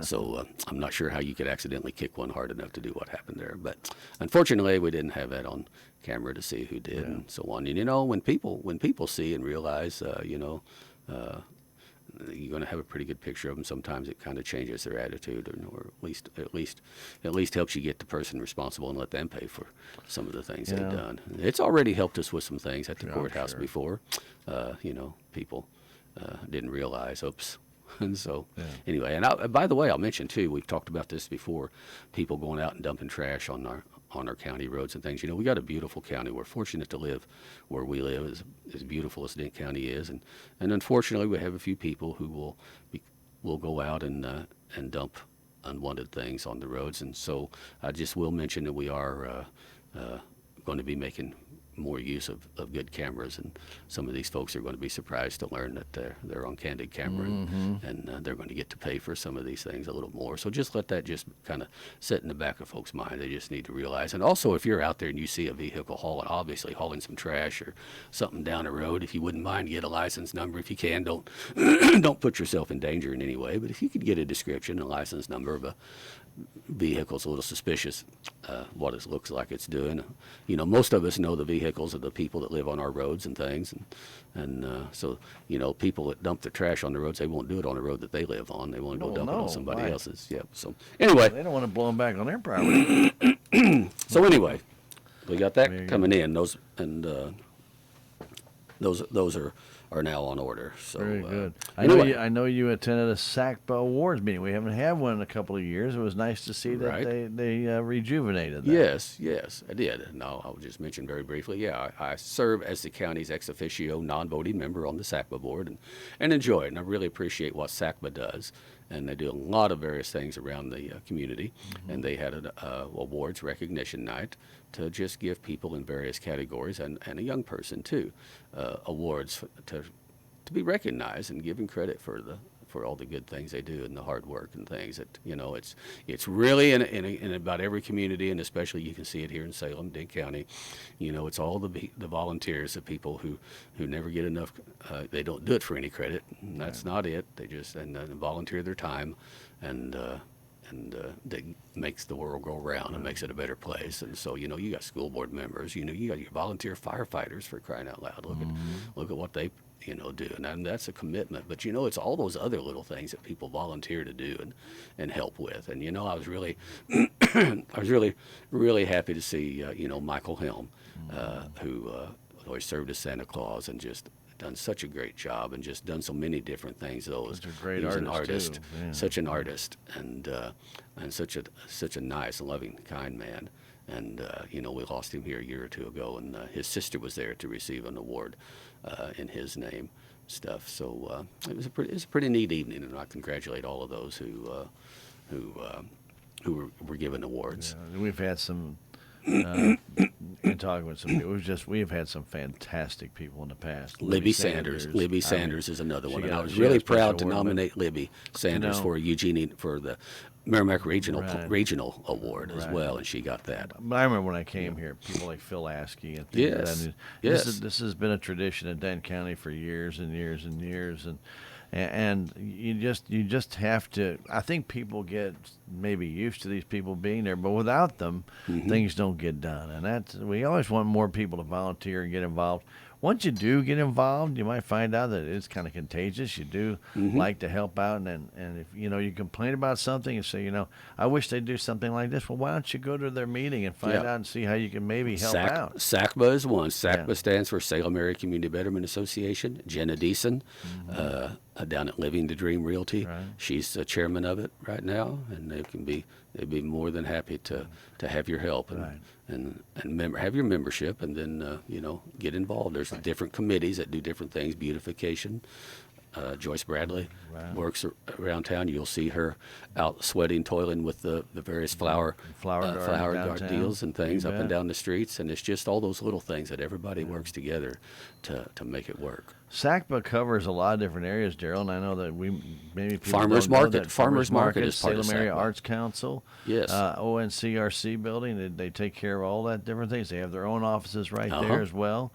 So I'm not sure how you could accidentally kick one hard enough to do what happened there. But unfortunately, we didn't have that on camera to see who did and so on. And when people see and realize, you're going to have a pretty good picture of them. Sometimes it kind of changes their attitude, or at least helps you get the person responsible and let them pay for some of the things they've done. It's already helped us with some things at the courthouse before. People didn't realize. Oops. And so, anyway, and by the way, I'll mention too. We've talked about this before. People going out and dumping trash on our county roads and things. We got a beautiful county. We're fortunate to live where we live, as beautiful as Dent County is, and unfortunately, we have a few people who will go out and dump unwanted things on the roads. And so, I just will mention that we are going to be making more use of good cameras, and some of these folks are going to be surprised to learn that they're on candid camera, and they're going to get to pay for some of these things a little more. So just let that just kind of sit in the back of folks' mind. They just need to realize. And also, if you're out there and you see a vehicle hauling some trash or something down the road, if you wouldn't mind, get a license number. If you can, don't don't put yourself in danger in any way. But if you could get a description and license number of a vehicle's a little suspicious, what it looks like it's doing. Most of us know the vehicles of the people that live on our roads and things, and so people that dump their trash on the roads, they won't do it on the road that they live on. They want to go dump it on somebody else's. Yep. So anyway,
they don't want to blow them back on their property.
So anyway, we got that coming in. Those are now on order. So
very good. I
Anyway.
know you attended a SACPA awards meeting. We haven't had one in a couple of years. It was nice to see that they rejuvenated that.
Yes, I did. And I'll just mention very briefly. Yeah, I serve as the county's ex officio non-voting member on the SACPA board, and enjoy it. And I really appreciate what SACPA does. And they do a lot of various things around the community. And they had an awards recognition night to just give people in various categories, and a young person too, awards to be recognized and given credit for all the good things they do and the hard work and things that it's really in about every community, and especially you can see it here in Salem, Dent County. It's all the volunteers, the people who never get enough. They don't do it for any credit. And that's not it. They just volunteer their time, and that makes the world go round and makes it a better place. And so you got school board members. You got your volunteer firefighters, for crying out loud. Look at what they do, and that's a commitment. But it's all those other little things that people volunteer to do and help with. And I was really really happy to see Michael Helm, who always served as Santa Claus and just done such a great job and just done so many different things.
Such a great
he was
artist,
an artist,
too. Yeah.
such an artist, and such a nice, loving, kind man. And we lost him here a year or two ago, and his sister was there to receive an award in his name, stuff. So it was a pretty neat evening, and I congratulate all of those who were given awards.
Yeah, we've had some. In talking with some people, we've had some fantastic people in the past.
Libby Sanders is another one, and I was really proud to nominate Libby Sanders for the Merrimack Regional Award as well, and she got that.
I remember when I came here, people like Phil Askey and things like that.
Yes.
This has been a tradition in Dent County for years and years and years, and And you just have to. I think people get maybe used to these people being there, but without them, things don't get done. And we always want more people to volunteer and get involved. Once you do get involved, you might find out that it's kind of contagious. You do like to help out, and if you complain about something and say, I wish they'd do something like this. Well, why don't you go to their meeting and find out and see how you can maybe help out?
SACBA is one. SACBA stands for Salem Area Community Betterment Association. Jenna Deason, down at Living the Dream Realty, she's the chairman of it right now, and they'd be more than happy to have your help and have your membership, and then get involved. There's different committees that do different things. Beautification. Joyce Bradley works around town. You'll see her out sweating, toiling with the various flower garden deals and things up and down the streets. And it's just all those little things that everybody works together to make it work.
SACBA covers a lot of different areas, Darrell, and I know that maybe people
Farmers
don't know
Market.
that
Farmers Market is part of
Salem Area
SACBA.
Arts Council.
Yes.
ONCRC building. They take care of all that different things. They have their own offices right there as well.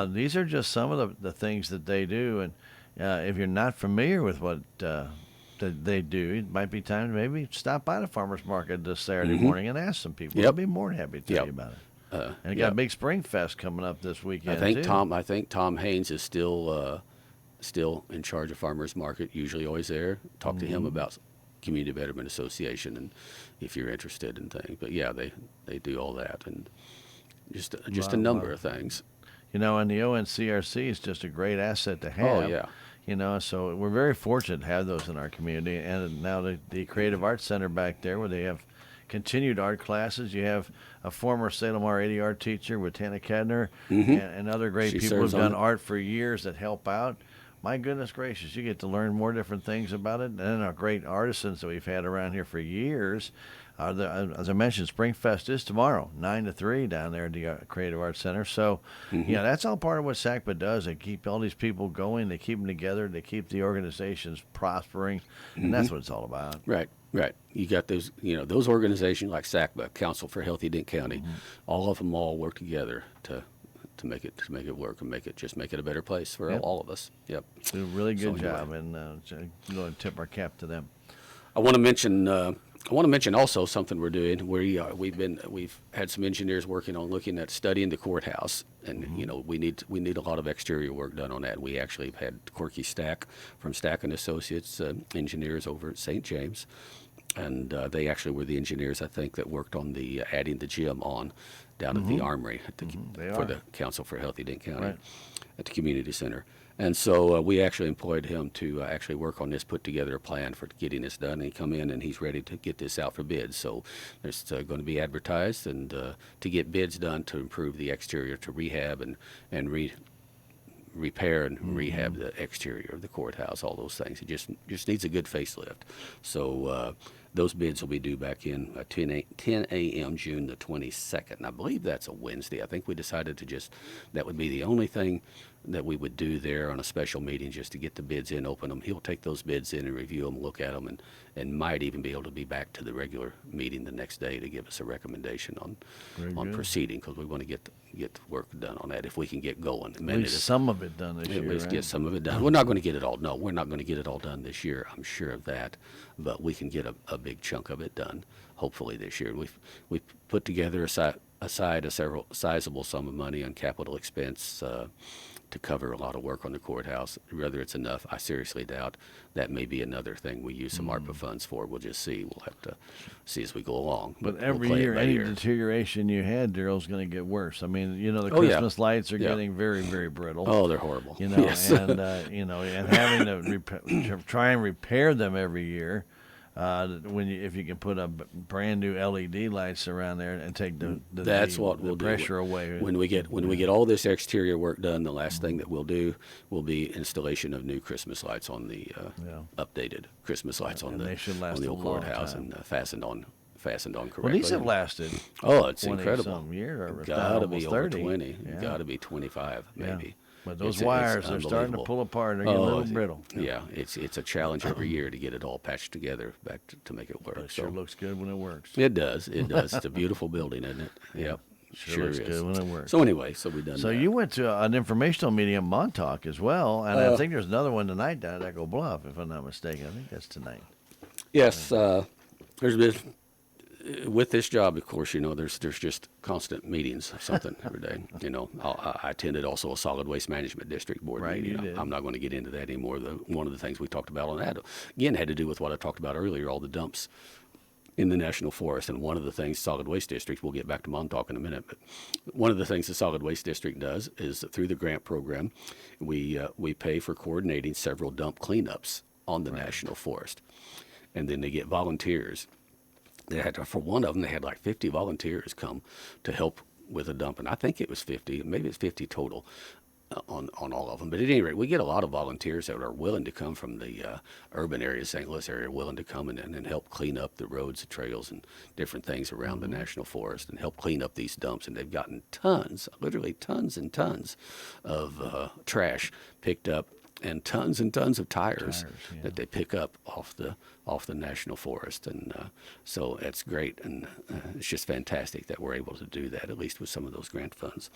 These are just some of the things that they do, and if you're not familiar with what that they do, it might be time to maybe stop by the farmers market this Saturday morning and ask some people. They'll be more than happy to tell you about it. And you got a big Spring Fest coming up this weekend.
I think Tom Haynes is still in charge of farmers market. Usually, always there. Talk to him about Community Betterment Association, and if you're interested in things. But they do all that, and just a number of things.
And the ONCRC is just a great asset to have.
Oh, yeah.
So we're very fortunate to have those in our community. And now the Creative Arts Center back there, where they have continued art classes. You have a former Salem R80 art teacher with Tana Kedner and other great people who've done art for years that help out. My goodness gracious, you get to learn more different things about it. And then our great artisans that we've had around here for years. As I mentioned, Spring Fest is tomorrow, 9 to 3 down there at the Creative Arts Center. So, that's all part of what SACBA does. They keep all these people going. They keep them together. They keep the organizations prospering. And that's what it's all about.
Right. You got those, those organizations like SACBA, Council for Healthy Dent County, all of them all work together to make it work and make it a better place for all of us. Yep.
Do a really good job, and go and tip our cap to them.
I want to mention also something we're doing. We've had some engineers working on looking at studying the courthouse, and we need a lot of exterior work done on that. We actually have had Corky Stack from Stack and Associates engineers over at St. James, and they actually were the engineers I think that worked on the adding the gym on down at the Armory for the Council for Healthy Dent County at the community center. And so we actually employed him to actually work on this, put together a plan for getting this done. And he come in and he's ready to get this out for bids. So there's going to be advertised and to get bids done to improve the exterior, to rehab and repair and rehab the exterior of the courthouse, all those things. It just needs a good facelift. So those bids will be due back in 10 a.m. June the 22nd. I believe that's a Wednesday. I think we decided that would be the only thing that we would do there on a special meeting, just to get the bids in, open them. He'll take those bids in and review them, look at them, and might even be able to be back to the regular meeting the next day to give us a recommendation on proceeding, because we want to get the work done on that if we can get going.
At least some of it done this year.
At least get some of it done. We're not going to get it all. No, we're not going to get it all done this year. I'm sure of that, but we can get a big chunk of it done, hopefully this year. We've put together aside a sizable sum of money on capital expense to cover a lot of work on the courthouse. Whether it's enough, I seriously doubt. That may be another thing we use some ARPA funds for. We'll just see. We'll have to see as we go along.
But every year, any deterioration you had, Darrell's going to get worse. I mean, the Christmas lights are getting very, very brittle.
Oh, they're horrible.
Yes. And and having to try and repair them every year. If you can put a brand new LED lights around there and take the pressure away.
When we get all this exterior work done, the last thing that we'll do will be installation of new Christmas lights on the updated Christmas lights on the old courthouse and fastened on correctly.
Well, these have lasted.
Oh, it's incredible.
Some year, or
gotta be over
30.
20. Gotta be 25 maybe.
Yeah. But those wires are starting to pull apart. They're getting a little brittle.
Yeah, it's a challenge every year to get it all patched together back to make it work.
But it sure looks good when it works.
It does. It's a beautiful building, isn't it? Yep.
Sure looks good when it works.
So anyway, so we done
So
that.
you went to an informational meeting in Montauk as well, and I think there's another one tonight down at Echo Bluff, if I'm not mistaken. I think that's tonight.
Yes, there's been with this job, of course, there's just constant meetings of something every day. I attended also a solid waste management district board
Right,
meeting.
you did.
I'm not going to get into that anymore. One of the things we talked about on that again had to do with what I talked about earlier, all the dumps in the national forest. And one of the things solid waste district, we'll get back to Montauk in a minute, but one of the things the solid waste district does is through the grant program, we pay for coordinating several dump cleanups on the national forest, and then they get volunteers. They had for one of them, they had like 50 volunteers come to help with a dump, and I think it was 50, maybe it's 50 total on all of them. But at any rate, we get a lot of volunteers that are willing to come from the urban area, St. Louis area, willing to come and help clean up the roads, the trails, and different things around the national forest, and help clean up these dumps. And they've gotten tons, literally tons and tons of trash picked up, and tons of tires that they pick up off the national forest, and so that's great, and it's just fantastic that we're able to do that, at least with some of those grant funds.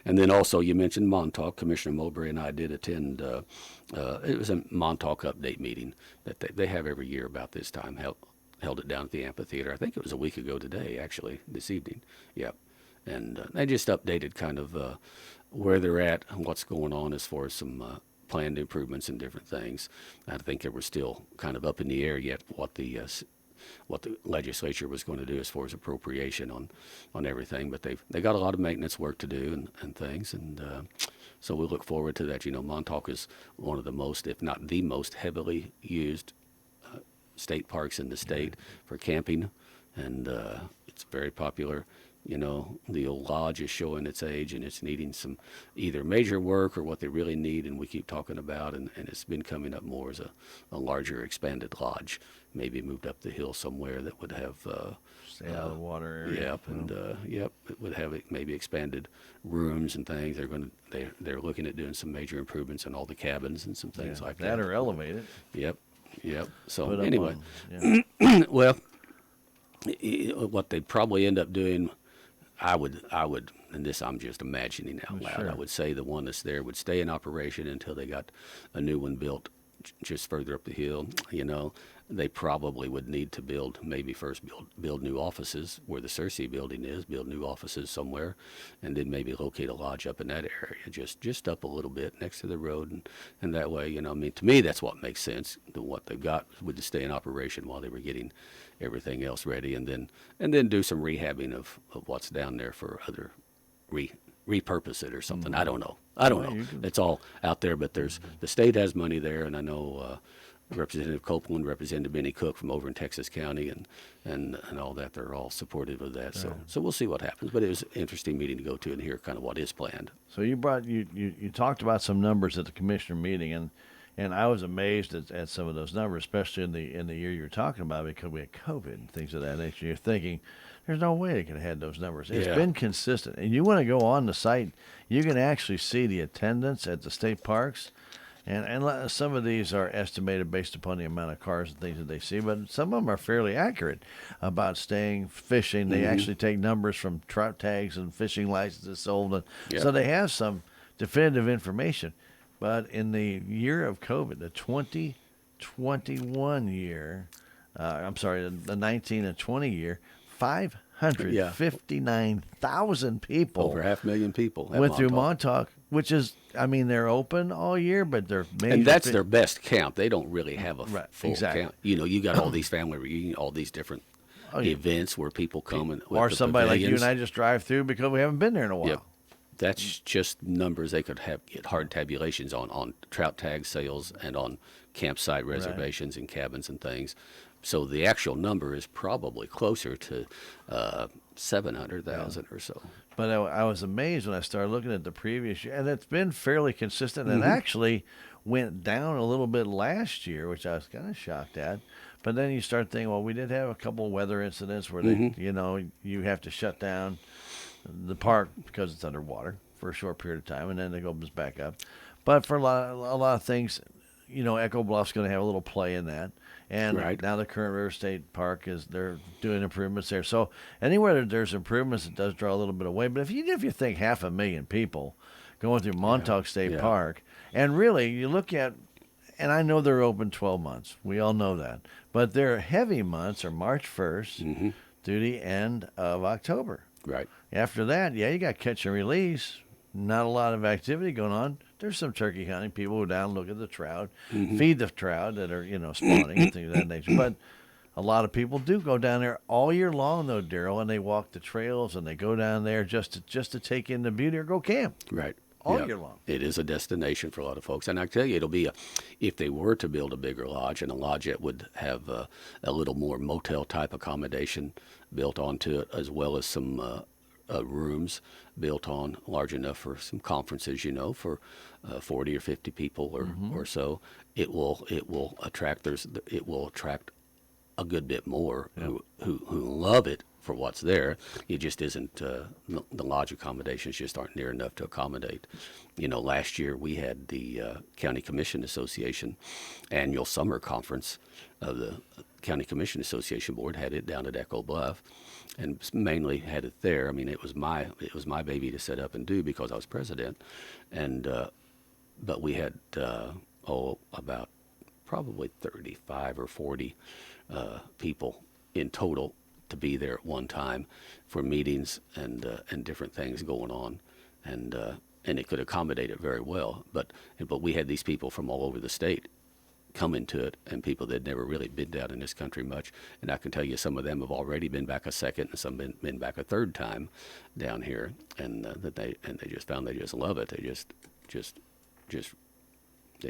And then also you mentioned Montauk. Commissioner Mowbray and I did attend. It was a Montauk update meeting that they have every year about this time. Held it down at the amphitheater. I think it was a week ago today, actually, this evening. Yep. And they just updated kind of where they're at and what's going on as far as some planned improvements and different things. I think they were still kind of up in the air yet what the legislature was going to do as far as appropriation on everything. But they got a lot of maintenance work to do and things, and so we look forward to that. Montauk is one of the most, if not the most, heavily used state parks in the state for camping, and it's very popular. The old lodge is showing its age, and it's needing some either major work or what they really need, and we keep talking about, and it's been coming up more as a larger expanded lodge, maybe moved up the hill somewhere that would have
Stay out of the water area.
Yep, and it would have maybe expanded rooms and things. They're looking at doing some major improvements in all the cabins and some things like that.
That or elevated.
Yep. So
Put up
anyway,
on-
well, what they'd probably end up doing, I would, and this I'm just imagining out loud,
Sure.
I would say the one that's there would stay in operation until they got a new one built just further up the hill. They probably would need to maybe first build new offices where the Cersei building is, build new offices somewhere, and then maybe locate a lodge up in that area, just up a little bit next to the road, and that way, to me, that's what makes sense. What they've got would stay in operation while they were getting everything else ready, and then do some rehabbing of what's down there for other repurpose it or something. I don't know. It's all out there, but the state has money there, and I know Representative Copeland, Representative Benny Cook from over in Texas County, and all that. They're all supportive of that.
Right.
So we'll see what happens. But it was an interesting meeting to go to and hear kind of what is planned.
So you talked about some numbers at the commissioner meeting, and I was amazed at some of those numbers, especially in the year you're talking about, because we had COVID and things of that nature. You're thinking, there's no way they could have had those numbers. It's been consistent. And you want to go on the site, you can actually see the attendance at the state parks. And some of these are estimated based upon the amount of cars and things that they see, but some of them are fairly accurate about staying fishing. They actually take numbers from trout tags and fishing licenses sold. And so they have some definitive information. But in the year of COVID, the 2021 year, the 19 and 20 year, 559,000 people.
Over 500,000 people
went through Montauk, which is, they're open all year, but they're major.
And that's their best count. They don't really have a full
exactly.
count. You got all these family reunions, all these different events where people come and
or somebody like you and I just drive through because we haven't been there in a while.
Yep. That's just numbers they could get hard tabulations on trout tag sales and on campsite reservations and cabins and things. So the actual number is probably closer to 700,000 or so.
But I was amazed when I started looking at the previous year, and it's been fairly consistent. And actually went down a little bit last year, which I was kind of shocked at. But then you start thinking, well, we did have a couple of weather incidents where you have to shut down the park because it's underwater for a short period of time, and then it opens back up. But for a lot of things, Echo Bluff's going to have a little play in that. And
Right.
now the current River State Park they're doing improvements there. So anywhere that there's improvements, it does draw a little bit away. But if you think 500,000 people going through Montauk State
Yeah.
Park, and really you look at, and I know they're open 12 months. We all know that. But their heavy months are March 1st through the end of October.
Right.
After that, you got catch and release. Not a lot of activity going on. There's some turkey hunting. People go down, look at the trout, feed the trout that are, spawning and things of that nature. But a lot of people do go down there all year long, though, Darrell, and they walk the trails and they go down there just to take in the beauty or go camp.
Right.
All year long.
It is a destination for a lot of folks. And I tell you, it'll be if they were to build a bigger lodge, and a lodge that would have a little more motel-type accommodation built onto it, as well as some rooms built on large enough for some conferences, for 40 or 50 people or so. It will attract a good bit more who love it for what's there. It just isn't the lodge accommodations just aren't near enough to accommodate. Last year we had the County Commission Association annual summer conference of the County Commission Association Board, had it down at Echo Bluff, and mainly had it there. I mean, it was my baby to set up and do because I was president, and but we had about probably 35 or 40 people in total to be there at one time for meetings and different things going on, and it could accommodate it very well. But we had these people from all over the state coming to it, and people that had never really been down in this country much. And I can tell you, some of them have already been back a second, and some been back a third time down here, and they just found they just love it. They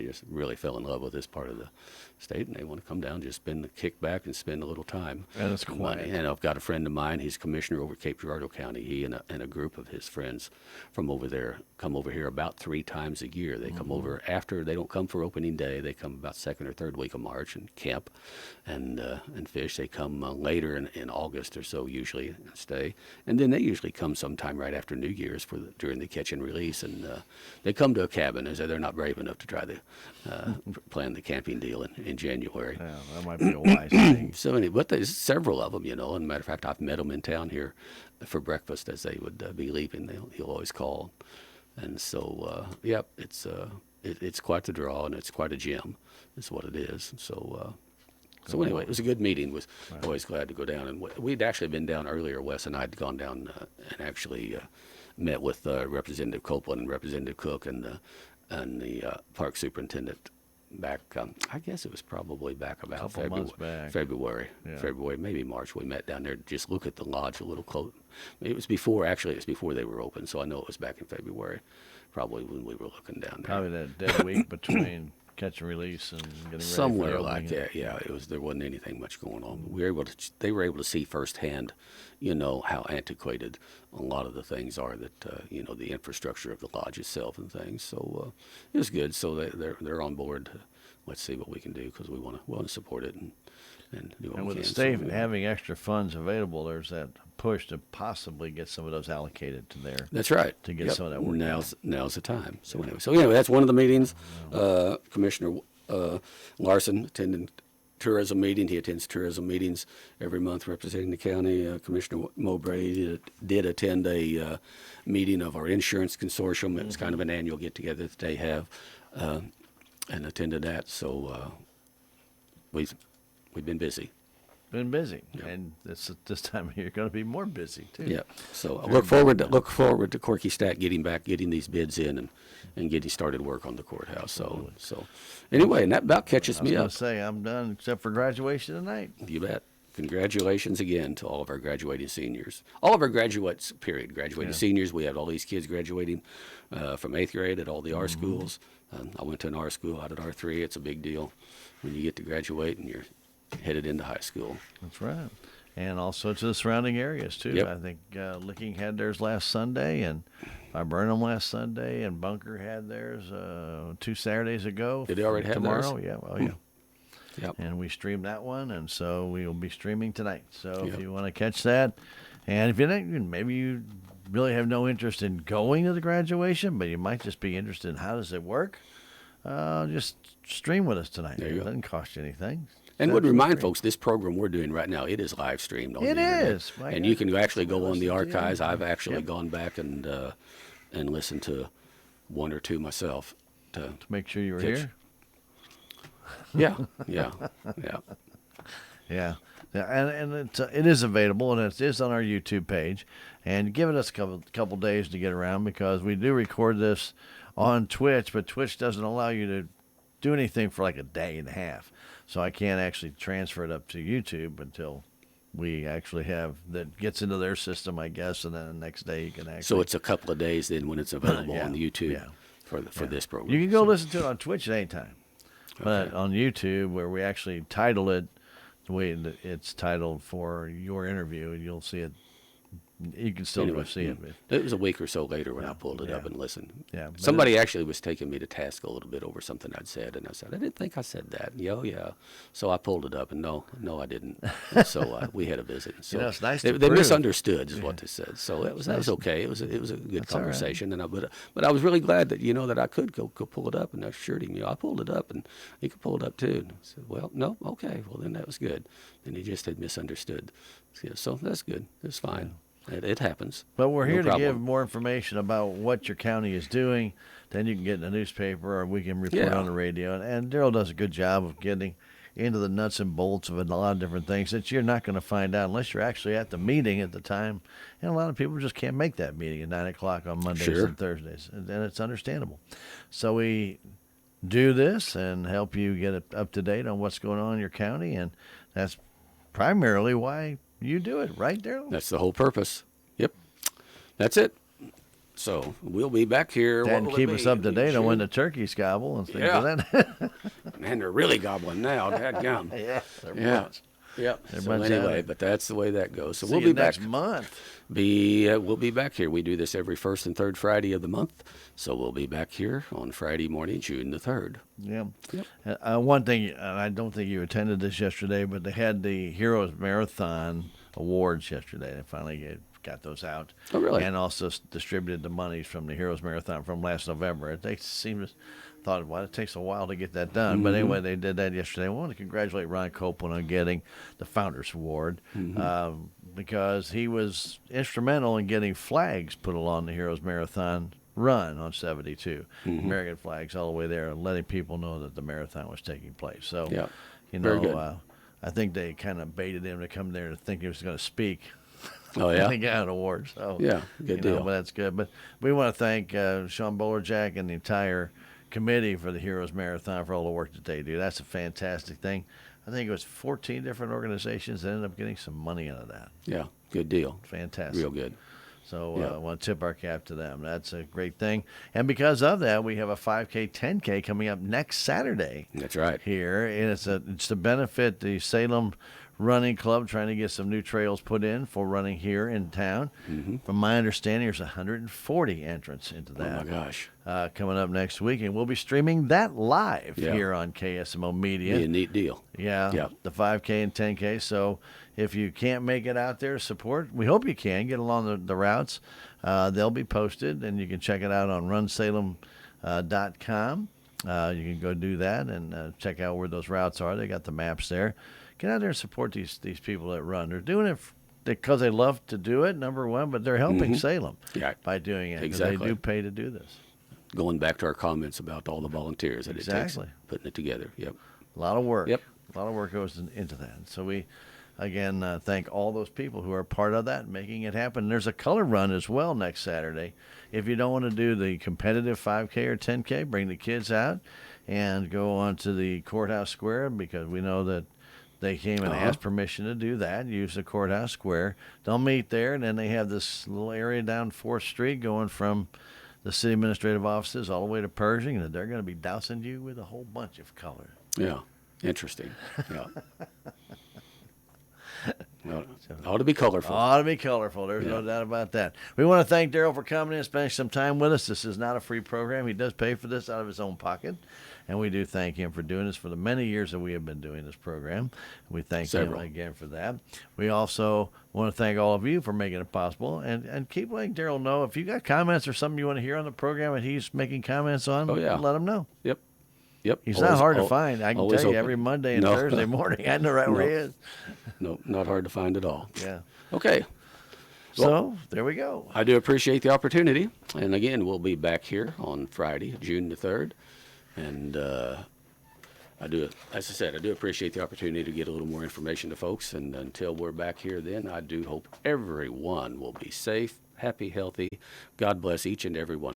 just really fell in love with this part of the state, and they want to come down, just kick back and spend a little time.
And it's quiet.
And I've got a friend of mine, he's commissioner over Cape Girardeau County. He and a group of his friends from over there come over here about 3 times a year. They come over after, they don't come for opening day. They come about second or third week of March and camp and fish. They come later in August or so usually and stay. And then they usually come sometime right after New Year's during the catch and release. And they come to a cabin, as they're not brave enough to try to plan the camping deal in January.
Yeah, that might be a wise thing.
So but there's several of them, And matter of fact, I've met them in town here for breakfast as they would be leaving. He'll always call, and so it's quite the draw, and it's quite a gem. Is what it is. So anyway, it was a good meeting. Was always glad to go down, and we'd actually been down earlier. Wes and I had gone down and actually met with Representative Copeland and Representative Cook and the park superintendent back, I guess it was probably back about February, maybe March. We met down there to just look at the lodge a little close. It was before they were open, so I know it was back in February, probably when we were looking down there.
Probably that dead week between catch and release and getting ready
Somewhere
for
like that, yeah. There wasn't anything much going on. But they were able to see firsthand, how antiquated a lot of the things are that, the infrastructure of the lodge itself and things. So it was good. So they're on board. Let's see what we can do, because we want to support it and do what we can.
And with the state having extra funds available, there's that push to possibly get some of those allocated to there.
That's right.
To get some of that work
Now's the time. So anyway, that's one of the meetings. Commissioner Larson attended tourism meeting. He attends tourism meetings every month representing the county. Commissioner Mowbray did attend a meeting of our insurance consortium. It was kind of an annual get-together that they have, and attended that. So we've been busy.
And this time of year, you're going to be more busy too.
Yeah. So I look forward to Corky Stack getting these bids in and getting started work on the courthouse. So anyway, and that about catches me up.
I was going to say I'm done except for graduation tonight.
You bet. Congratulations again to all of our graduating seniors. All of our graduates, period. Graduating seniors. We have all these kids graduating from 8th grade at all the R schools. I went to an R school out at R3. It's a big deal when you get to graduate and you're headed into high school.
That's right. And also to the surrounding areas, too.
Yep.
I think Licking had theirs last Sunday, and Viburnum last Sunday, and Bunker had theirs 2 Saturdays ago.
Did they already have
tomorrow?
theirs?
Yeah, well, yeah.
Yep.
And we streamed that one, and so we will be streaming tonight. So if you want to catch that, and if you don't, maybe you really have no interest in going to the graduation, but you might just be interested in how does it work. just stream with us tonight.
There you
It
go.
doesn't cost you anything.
And
It's
would remind
absolutely
folks, this program we're doing right now, it is live streamed on the
It
internet.
is. My
And
God.
you can actually go on the
Listen to you.
archives. I've actually
Yep.
gone back and listened to one or two myself.
To make sure you were
Pitch.
here.
Yeah.
Yeah, and it is available, and it is on our YouTube page. And give it us a couple days to get around, because we do record this on Twitch, but Twitch doesn't allow you to do anything for like a day and a half. So I can't actually transfer it up to YouTube until we actually have that gets into their system, I guess, and then the next day you can actually.
So it's a couple of days then when it's available
Yeah,
on the YouTube
yeah.
for this program.
You can go listen to it on Twitch at any time. But
Okay.
on YouTube, where we actually title it the way that it's titled for your interview, and you'll see it. You can still go see it. But
It was a week or so later when I pulled it up
yeah.
and listened.
Yeah, but
Somebody actually was taking me to task a little bit over something I'd said, and I said, I didn't think I said that. Yeah. So I pulled it up, and no, I didn't. And so we had a visit. So
it's nice
they,
to
they
prove.
misunderstood is what they said. So that was okay. It was a good
all right.
conversation, and but I was really glad that that I could go pull it up, and I assured him, I pulled it up, and he could pull it up too. And I said, well, no, okay, well then that was good. And he just had misunderstood. So that's good. It's fine. It happens.
But we're
No
here to
problem.
give more information about what your county is doing. Then you can get in the newspaper, or we can report
Yeah.
on the radio. And Darrell does a good job of getting into the nuts and bolts of a lot of different things that you're not going to find out unless you're actually at the meeting at the time. And a lot of people just can't make that meeting at 9 o'clock on Mondays
Sure.
and Thursdays. And it's understandable. So we do this and help you get up to date on what's going on in your county. And that's primarily why you do it, right, Darrell?
That's the whole purpose. Yep. That's it. So we'll be back here. What
And
will it
keep
be?
us up to date on when the
Shoot.
turkeys gobble and things
Yeah.
like that.
Man, they're really gobbling now. Dadgum.
Yeah,
Yeah. Yep. So
Everyone's at
anyway,
it.
but that's the way that goes. So
See
we'll
you
be back.
next month.
We'll be back here. We do this every first and third Friday of the month. So we'll be back here on Friday morning, June the 3rd.
Yeah.
Yep.
One thing, I don't think you attended this yesterday, but they had the Heroes Marathon Awards yesterday. They finally got those out.
Oh, really?
And also distributed the monies from the Heroes Marathon from last November. They seem to thought, well, it takes a while to get that done. But anyway, they did that yesterday. I want to congratulate Ron Copeland on getting the Founders Award because he was instrumental in getting flags put along the Heroes Marathon run on 72. American flags all the way there, and letting people know that the marathon was taking place. So,
Yeah.
you
Very good.
know, I think they kind of baited him to come there to think he was going to speak.
Oh, yeah?
He got an award. So
Yeah, good
you know,
deal.
but that's good. But we want to thank Sean Bolerjack and the entire committee for the Heroes Marathon for all the work that they do. That's a fantastic thing. I think it was 14 different organizations that ended up getting some money out of that.
Yeah. Good deal.
Fantastic.
Real good.
So
Yeah.
I want to tip our cap to them. That's a great thing. And because of that, we have a 5K, 10K coming up next Saturday
That's right.
here. And it's to benefit the Salem Running Club, trying to get some new trails put in for running here in town. From my understanding, there's 140 entrants into
Oh,
that
my gosh.
coming up next week. And we'll be streaming that live
Yeah.
here on KSMO Media.
Be a neat deal.
Yeah,
Yeah.
the 5K and 10K. So if you can't make it out there to support, we hope you can get along the routes. They'll be posted, and you can check it out on runsalem.com. You can go do that and check out where those routes are. They got the maps there. Get out there and support these people that run. They're doing it because they love to do it, number one, but they're helping Salem
Yeah.
by doing it. 'Cause
Exactly.
They do pay to do this.
Going back to our comments about all the volunteers that it
Exactly.
takes putting it together. Yep.
A lot of work.
Yep.
A lot of work goes into that. So we, again, thank all those people who are part of that, making it happen. There's a color run as well next Saturday. If you don't want to do the competitive 5K or 10K, bring the kids out and go on to the courthouse square, because we know that they came and asked permission to do that, use the courthouse square. They'll meet there, and then they have this little area down 4th Street going from the city administrative offices all the way to Pershing, and they're going to be dousing you with a whole bunch of color.
Yeah. Interesting. Yeah. Well, it ought to be colorful.
Ought to be colorful. There's no doubt about that. We want to thank Darrell for coming in and spending some time with us. This is not a free program. He does pay for this out of his own pocket. And we do thank him for doing this for the many years that we have been doing this program. We thank
Several.
him again for that. We also want to thank all of you for making it possible. And keep letting Darrell know if you got comments or something you want to hear on the program that he's making comments on,
Oh, yeah.
let him know.
Yep. Yep.
He's not hard to find. I can
always
tell you,
open.
every Monday and
No.
Thursday morning, I know right where he
No.
is.
No, not hard to find at all.
Yeah.
Okay.
So there we go.
I do appreciate the opportunity. And again, we'll be back here on Friday, June the 3rd. And as I said, I do appreciate the opportunity to get a little more information to folks. And until we're back here then, I do hope everyone will be safe, happy, healthy. God bless each and every one.